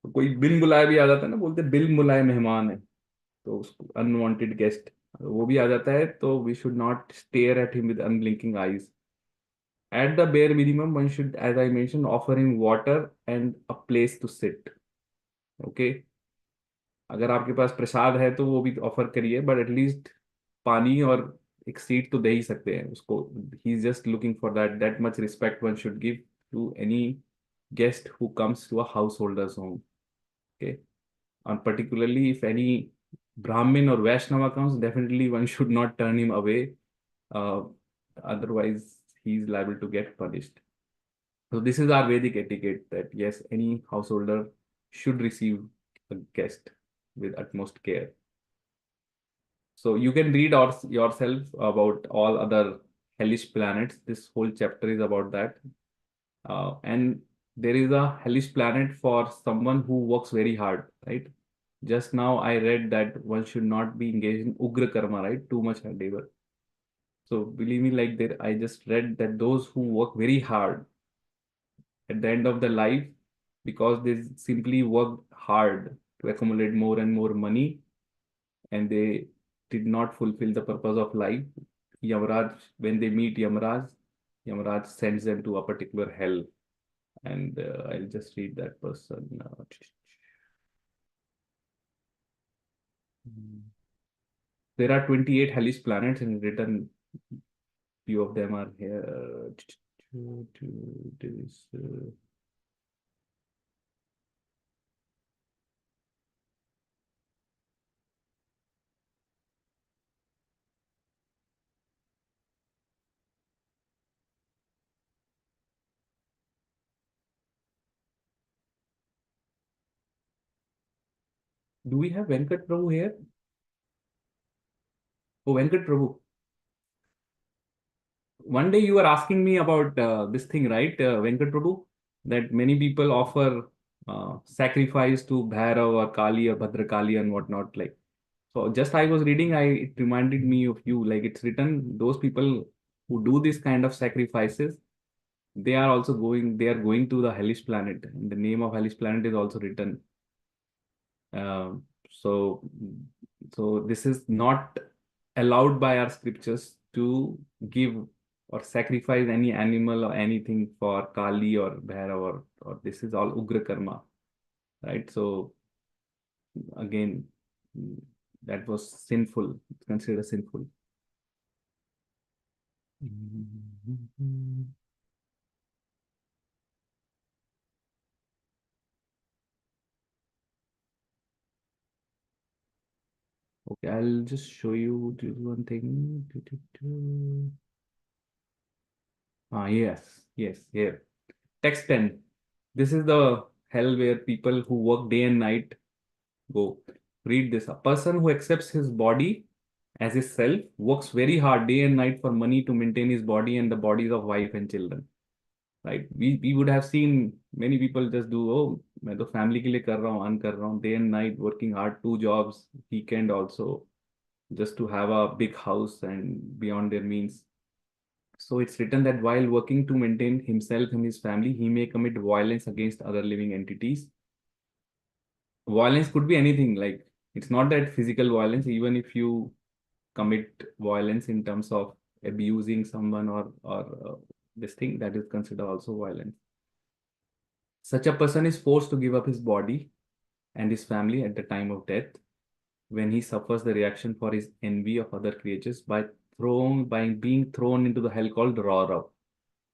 तो कोई बिन बुलाए भी आ जाता है ना, बोलते बिन बुलाए मेहमान है, तो उसको अनवांटेड गेस्ट वो भी आ जाता है, तो we should not stare at him with unblinking eyes. At the bare minimum, one should, as I mentioned, offer him water and a place to sit. Okay. अगर आपके पास प्रसाद है तो वो भी ऑफर करिए, बट एटलीस्ट पानी और एक सीट तो दे ही सकते हैं उसको. He is just looking for that much respect one should give to any guest who comes to a householder's home. Okay. And particularly if any Brahmin or Vaishnava comes, definitely one should not turn him away. Uh, Otherwise, he is liable to get punished. So this is our Vedic etiquette that yes, any householder should receive a guest with utmost care. So you can read yourself about all other hellish planets. This whole chapter is about that. And there is a hellish planet for someone who works very hard, right? Just now I read that one should not be engaged in Ugra Karma, right? Too much labor. So believe me, like that, I just read that those who work very hard at the end of their life, because they simply worked hard to accumulate more and more money, and they did not fulfill the purpose of life, Yamaraj, when they meet Yamaraj, Yamaraj sends them to a particular hell. And I'll just read that person. There are 28 hellish planets, and written few of them are here. This, do we have Venkat Prabhu here? Oh, Venkat Prabhu. One day you were asking me about this thing, right, Venkat Prabhu, that many people offer sacrifice to Bhairav or Kali or Bhadrakali and whatnot. Like, so just I was reading, it reminded me of you. Like it's written, those people who do this kind of sacrifices, they are going to the hellish planet. And the name of hellish planet is also written. Um, so, so this is not allowed by our scriptures to give or sacrifice any animal or anything for Kali or Bhairav, or this is all Ugra Karma, right? So again, that was sinful, considered sinful. Okay, I'll just show you one thing. Yes, here. Text 10. This is the hell where people who work day and night go. Read this. A person who accepts his body as his self, works very hard day and night for money to maintain his body and the bodies of wife and children. Right? We would have seen many people just do, oh, मैं तो family के लिए कर रहा हूँ, earn कर रहा हूँ, day and night working hard, 2 jobs, weekend also, just to have a big house and beyond their means. So it's written that while working to maintain himself and his family, he may commit violence against other living entities. Violence could be anything, like it's not that physical violence, even if you commit violence in terms of abusing someone or this thing, that is considered also violence. Such a person is forced to give up his body and his family at the time of death, when he suffers the reaction for his envy of other creatures by being thrown into the hell called Raurav.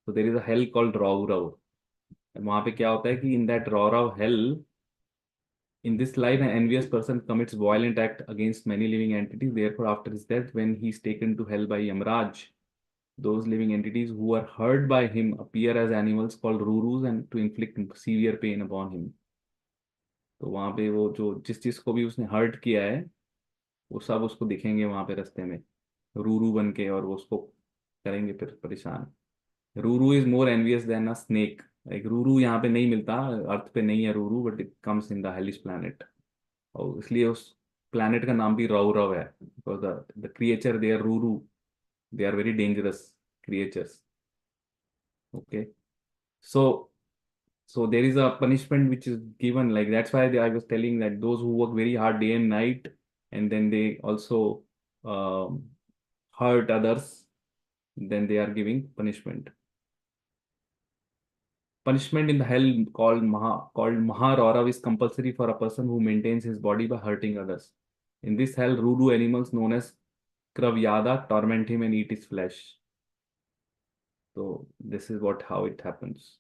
So there is a hell called Raurav. वहां पे क्या होता है कि in that Raurav hell, in this life, an envious person commits violent act against many living entities. Therefore, after his death, when he is taken to hell by Yamraj, those living entities who are hurt by him appear as animals called Rurus and to inflict severe pain upon him. तो वहां पे वो जो जिस चीज को भी उसने हर्ट किया है, वो सब उसको दिखेंगे वहां पे रास्ते में रूरू बन के, और वो उसको करेंगे फिर परेशान. Ruru is more envious than a snake. Like Ruru यहाँ पे नहीं मिलता, अर्थ पे नहीं है Ruru, but it comes in the hellish planet. और इसलिए उस प्लैनेट का नाम भी रौरव है, because the creature they are Ruru, they are very dangerous creatures. Okay, so there is a punishment which is given, like that's why I was telling that those who work very hard day and night and then they also um, hurt others, then they are giving punishment. Punishment in the hell called Maharora is compulsory for a person who maintains his body by hurting others. In this hell, Rudu animals known as Kravyada torment him and eat his flesh. So this is how it happens.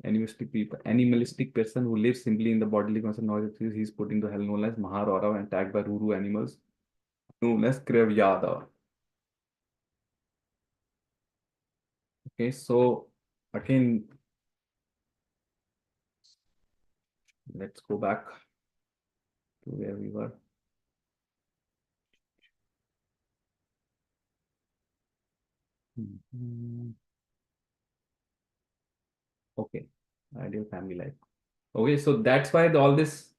Animalistic person who lives simply in the bodily constant he is put into hell known as Maharora and attacked by Ruru animals known as Kravyada. Okay, so again, let's go back to where we were. Okay, ideal family life. Okay, so that's why all these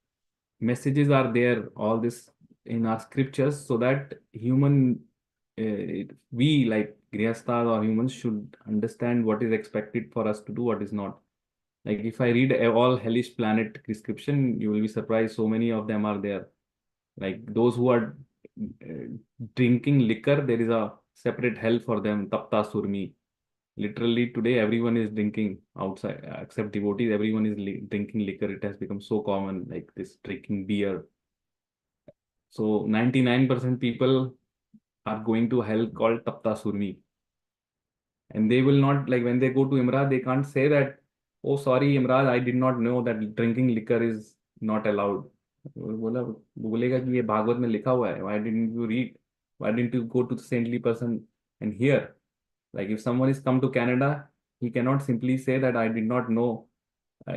messages are there, all this in our scriptures, so that we like Grihasthas or humans should understand what is expected for us to do, what is not. Like if I read all hellish planet description, you will be surprised. So many of them are there. Like those who are drinking liquor, there is a separate hell for them, Tapta Surmi. Literally today, everyone is drinking outside, except devotees. Everyone is drinking liquor. It has become so common, like this drinking beer. So 99% people are going to hell called Tapta Surmi. And they will not, like when they go to Imra, they can't say that, oh, sorry, Imraj, I did not know that drinking liquor is not allowed. बोलेगा कि ये भागवत में लिखा हुआ है. Why didn't you read? Why didn't you go to the saintly person and hear? Like if someone is come to Canada, he cannot simply say that I did not know.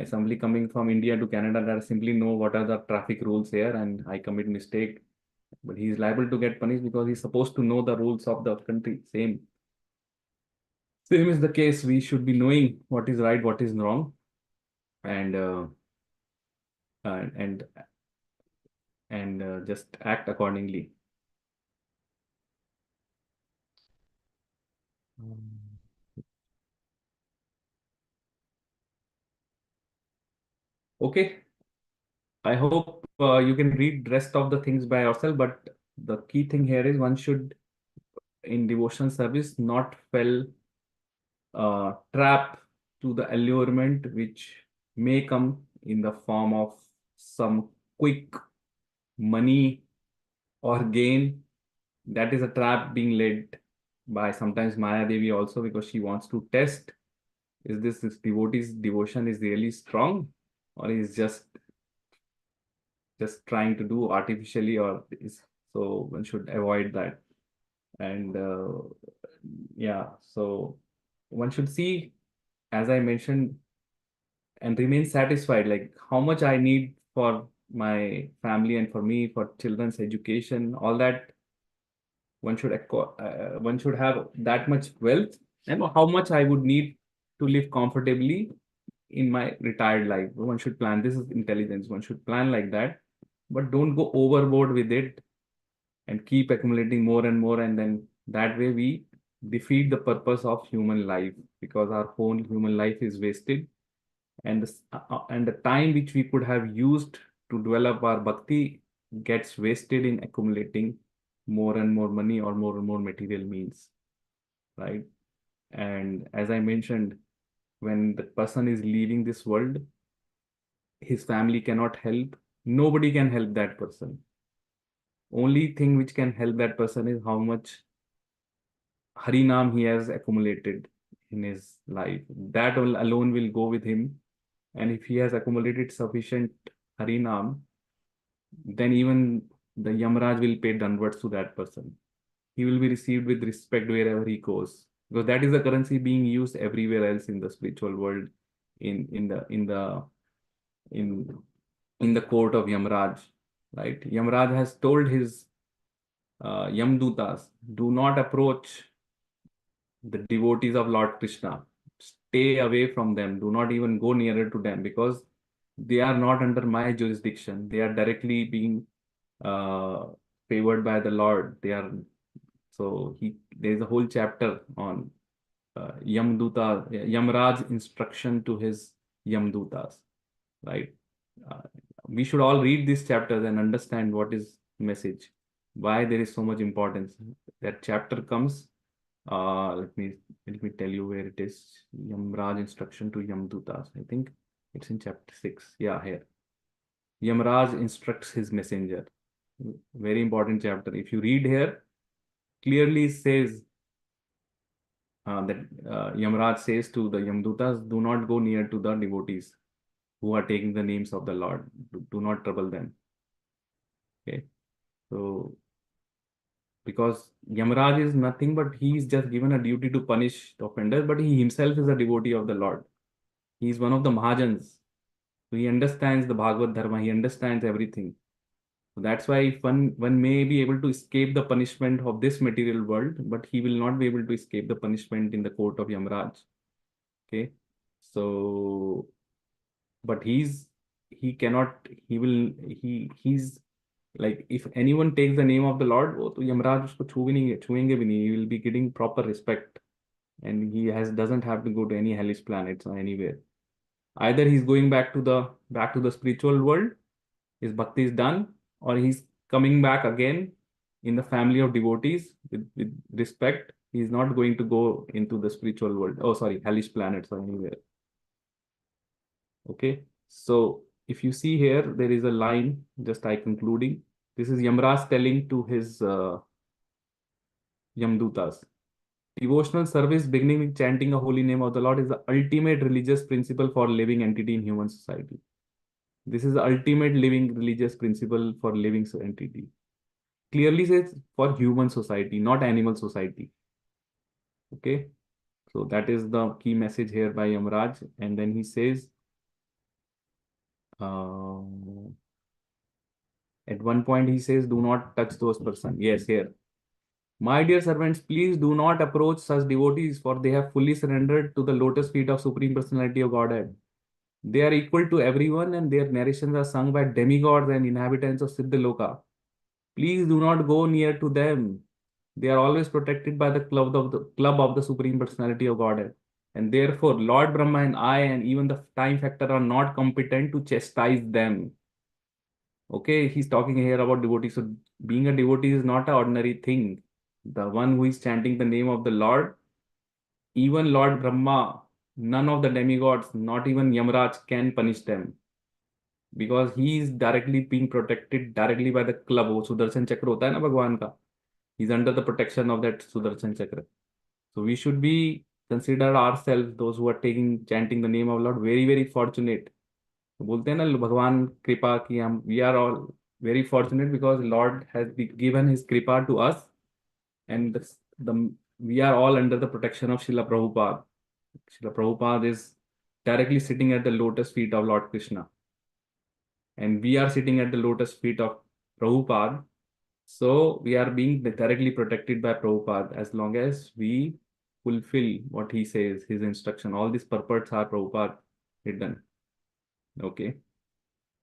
Somebody coming from India to Canada that I simply know what are the traffic rules here and I commit mistake. But he is liable to get punished because he's supposed to know the rules of the country. Same is the case. We should be knowing what is right, what is wrong, and and just act accordingly. Okay, I hope you can read rest of the things by yourself, but the key thing here is one should, in devotional service, not fall trap to the allurement which may come in the form of some quick money or gain. That is a trap being led by sometimes Maya Devi also, because she wants to test, is this devotee's devotion is really strong, or is just trying to do artificially, or is, so one should avoid that. And yeah, so one should see, as I mentioned, and remain satisfied, like how much I need for my family and for me, for children's education, all that one should have that much wealth, and how much I would need to live comfortably in my retired life. One should plan. This is intelligence. One should plan like that, but don't go overboard with it and keep accumulating more and more. And then that way we defeat the purpose of human life, because our whole human life is wasted. And the time which we could have used to develop our bhakti gets wasted in accumulating more and more money or more and more material means, right? And as I mentioned, when the person is leaving this world, his family cannot help. Nobody can help that person. Only thing which can help that person is how much Harinam he has accumulated in his life. That alone will go with him. And if he has accumulated sufficient Harinam, then even the Yamraj will pay dandavat to that person. He will be received with respect wherever he goes, because that is the currency being used everywhere else in the spiritual world, in the court of Yamraj, right? Yamraj has told his Yamdutas, do not approach the devotees of Lord Krishna. Stay away from them. Do not even go nearer to them, because they are not under my jurisdiction. They are directly being favored by the Lord. There is a whole chapter on Yamraj instruction to his Yamdutas, right? We should all read these chapters and understand what is message, why there is so much importance. That chapter comes, let me tell you where it is. Yamraj instruction to Yamdutas. I think it's in chapter 6. Yeah, here. Yamraj instructs his messenger. Very important chapter. If you read here, clearly says that Yamraj says to the Yamdutas, do not go near to the devotees who are taking the names of the Lord. Do not trouble them. Okay. So, because Yamraj is nothing but he is just given a duty to punish the offenders, but he himself is a devotee of the Lord. He is one of the Mahajans. So he understands the Bhagavad Dharma. He understands everything. So that's why one may be able to escape the punishment of this material world, but he will not be able to escape the punishment in the court of Yamraj. Okay. So, but he's like, if anyone takes the name of the Lord, वो तो यमराज उसको छुएंगे भी नहीं. He will be getting proper respect, and he doesn't have to go to any hellish planets or anywhere. Either he's going back to the spiritual world, his bhakti is done, or he's coming back again in the family of devotees with respect. He's not going to go into the spiritual world. Oh, sorry, hellish planets or anywhere. Okay, so if you see here, there is a line, just I concluding. This is Yamraj telling to his Yamdutas. Devotional service beginning with chanting a holy name of the Lord is the ultimate religious principle for living entity in human society. This is the ultimate living religious principle for living entity. Clearly says for human society, not animal society. Okay, so that is the key message here by Yamraj. And then he says, at one point he says, do not touch those persons. Yes, here. My dear servants, please do not approach such devotees, for they have fully surrendered to the lotus feet of Supreme Personality of Godhead. They are equal to everyone, and their narrations are sung by demigods and inhabitants of Siddhaloka. Please do not go near to them. They are always protected by the club of the Supreme Personality of Godhead. And therefore, Lord Brahma and I and even the time factor are not competent to chastise them. Okay, he's talking here about devotees. So being a devotee is not an ordinary thing. The one who is chanting the name of the Lord, even Lord Brahma, none of the demigods, not even Yamraj, can punish them, because he is directly being protected directly by the club. वो सुदर्शन चक्र होता है ना भगवान का. He's under the protection of that Sudarshan Chakra. So we should be consider ourselves, those who are chanting the name of Lord, very very fortunate. बोलते हैं ना भगवान कृपा की हम, we are all very fortunate because Lord has given his kripa to us, and we are all under the protection of Srila Prabhupada. Srila Prabhupada is directly sitting at the lotus feet of Lord Krishna, and we are sitting at the lotus feet of Prabhupada, So we are being directly protected by Prabhupada as long as we fulfill what he says, his instruction. All these purports are Prabhupada hidden. Okay.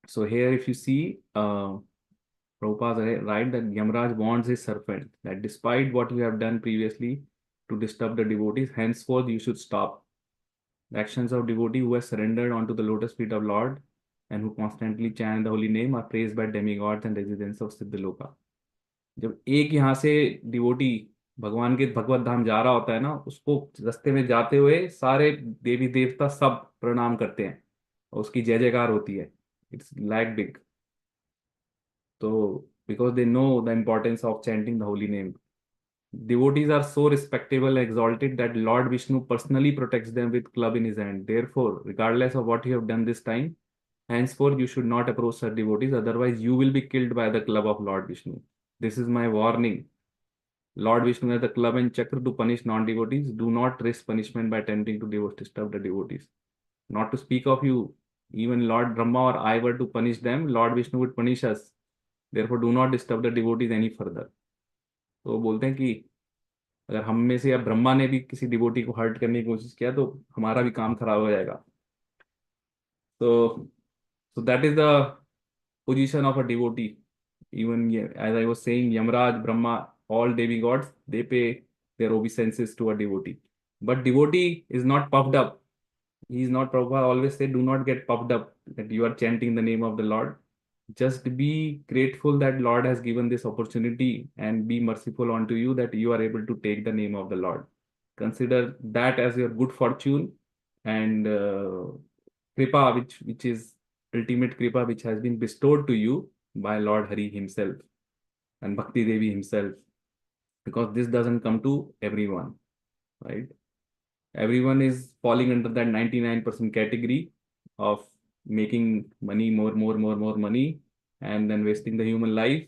So here, if you see, Prabhupada write that Yamraj warns his servant that despite what you have done previously to disturb the devotees, henceforth you should stop. The actions of devotee who has surrendered onto the lotus feet of Lord and who constantly chant the holy name are praised by demigods and residents of Siddhaloka. जब एक यहाँ से devotee भगवान के भगवत धाम जा रहा होता है ना, उसको रास्ते में जाते हुए सारे देवी देवता सब प्रणाम करते हैं और उसकी जय जयकार होती है. It's like big. तो because they know the importance of chanting the holy name. Devotees are so respectable and exalted that Lord Vishnu personally protects them with club in his hand. Therefore, regardless of what you have done this time, henceforth you should not approach such devotees, otherwise you will be killed by the club of Lord Vishnu. This is my warning. Lord Vishnu has the club and chakra to punish non-devotees. Do not risk punishment by attempting to disturb the devotees. Not to speak of you, even Lord Brahma or I were to punish them, Lord Vishnu would punish us. Therefore, do not disturb the devotees any further. तो वो बोलते हैं कि अगर हम में से या ब्रह्मा ने भी किसी डिवोटी को हर्ट करने की कोशिश किया तो हमारा भी काम खराब हो जाएगा. So that is the position of a devotee. Even as I was saying, Yamraj, Brahma, all demigods, they pay their obeisances to a devotee. But devotee is not puffed up. He is not, Prabhupada always say, do not get puffed up that you are chanting the name of the Lord. Just be grateful that Lord has given this opportunity and be merciful unto you that you are able to take the name of the Lord. Consider that as your good fortune and kripa, which is ultimate kripa, which has been bestowed to you by Lord Hari himself and Bhakti Devi himself, because this doesn't come to everyone, right? Everyone is falling under that 99% category of making money, more money, and then wasting the human life.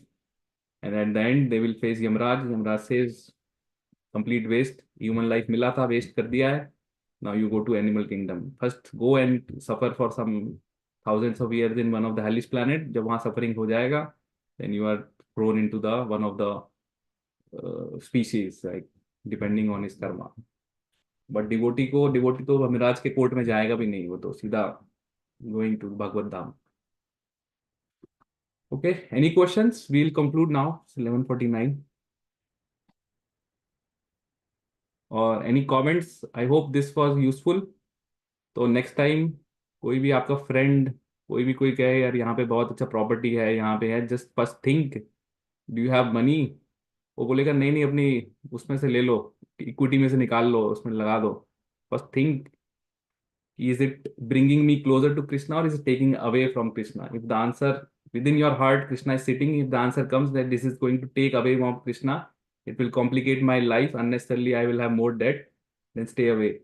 And at the end, they will face Yamraj. Yamraj says, complete waste. Human life mila tha, waste kar diya hai. Now you go to animal kingdom. First, go and suffer for some thousands of years in one of the hellish planet. जब वहाँ suffering हो जाएगा, then you are thrown into the one of the species, like depending on his karma. But devotee तो यमराज के court में जाएगा भी नहीं, वो तो सीधा going to Bhagavad Dham. Okay, any questions? We'll conclude now. It's 11:49. Or any comments? I hope this was useful. तो next time कोई भी आपका friend, कोई कहे यार यहाँ पे बहुत अच्छा प्रॉपर्टी है, यहाँ पे है, just first think, do you have money? वो बोलेगा नहीं अपनी उसमें से ले लो, इक्विटी में से निकाल लो, उसमें लगा दो. First think, is it bringing me closer to Krishna or is it taking away from Krishna? If the answer within your heart, Krishna is sitting, if the answer comes that this is going to take away from Krishna, it will complicate my life unnecessarily, I will have more debt, then stay away.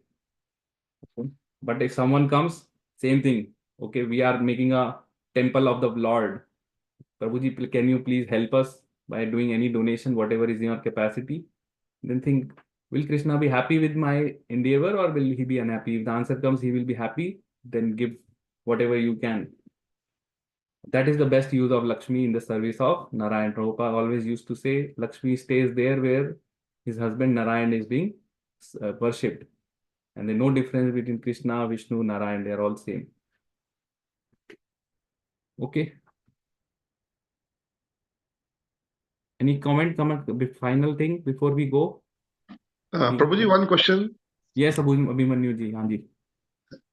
Okay. But if someone comes, same thing. Okay, we are making a temple of the Lord. Prabhuji, can you please help us by doing any donation, whatever is in your capacity? Then think, will Krishna be happy with my endeavor or will he be unhappy? If the answer comes, he will be happy, then give whatever you can. That is the best use of Lakshmi in the service of Narayan. Prabhupada always used to say, Lakshmi stays there where his husband Narayan is being worshipped. And there's no difference between Krishna, Vishnu, Narayan. They are all same. Okay. Any comment, final thing before we go? Prabhuji, one question. Yes, Abhimanyu ji. Haan ji.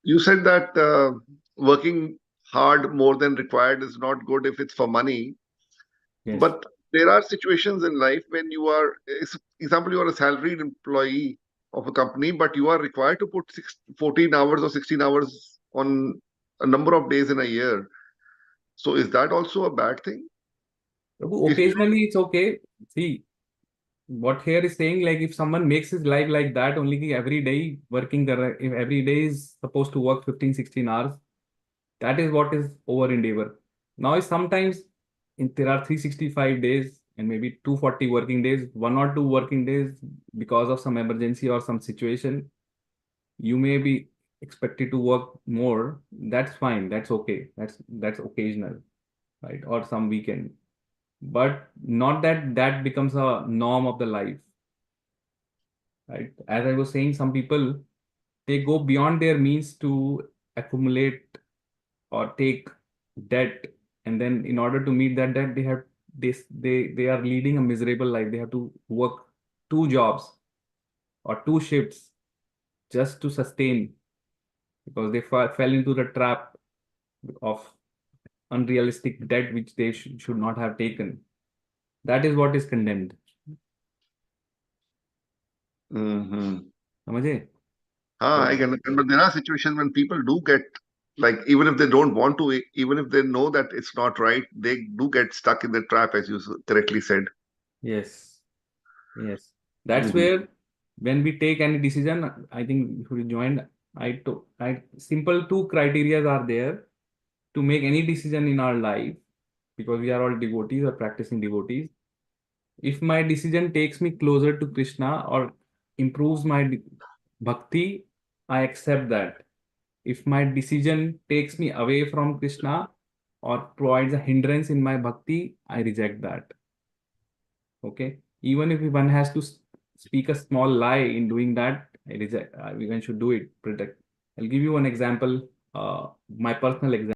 You said that working hard more than required is not good if it's for money. Yes. But there are situations in life when you are, example, you are a salaried employee of a company, but you are required to put 14 hours or 16 hours on a number of days in a year. So is that also a bad thing? Occasionally it's okay. See, what here is saying, like if someone makes his life like that, only every day working there, if every day is supposed to work 15-16 hours, that is what is over endeavor. Now if sometimes there are 365 days and maybe 240 working days, 1 or 2 working days because of some emergency or some situation, you may be expected to work more. That's fine. That's okay. That's occasional, right? Or some weekend. but not that that becomes a norm of the life, right? As I was saying, some people, they go beyond their means to accumulate or take debt, and then in order to meet that debt, they have they are leading a miserable life. They have to work 2 jobs or 2 shifts just to sustain, because they fell into the trap of unrealistic debt which they should not have taken. That is what is condemned. Mm-hmm. समझे? I can understand, but there are situations when people do get, like, even if they don't want to, even if they know that it's not right, they do get stuck in the trap, as you correctly said. Yes. Yes. That's Mhm. where when we take any decision, I think if you joined, I simple 2 criteria are there to make any decision in our life, because we are all devotees or practicing devotees. If my decision takes me closer to Krishna or improves my bhakti, I accept that. If my decision takes me away from Krishna or provides a hindrance in my bhakti, I reject that. Okay. Even if one has to speak a small lie in doing that, I reject. One should do it. Protect. I'll give you one example. My personal example.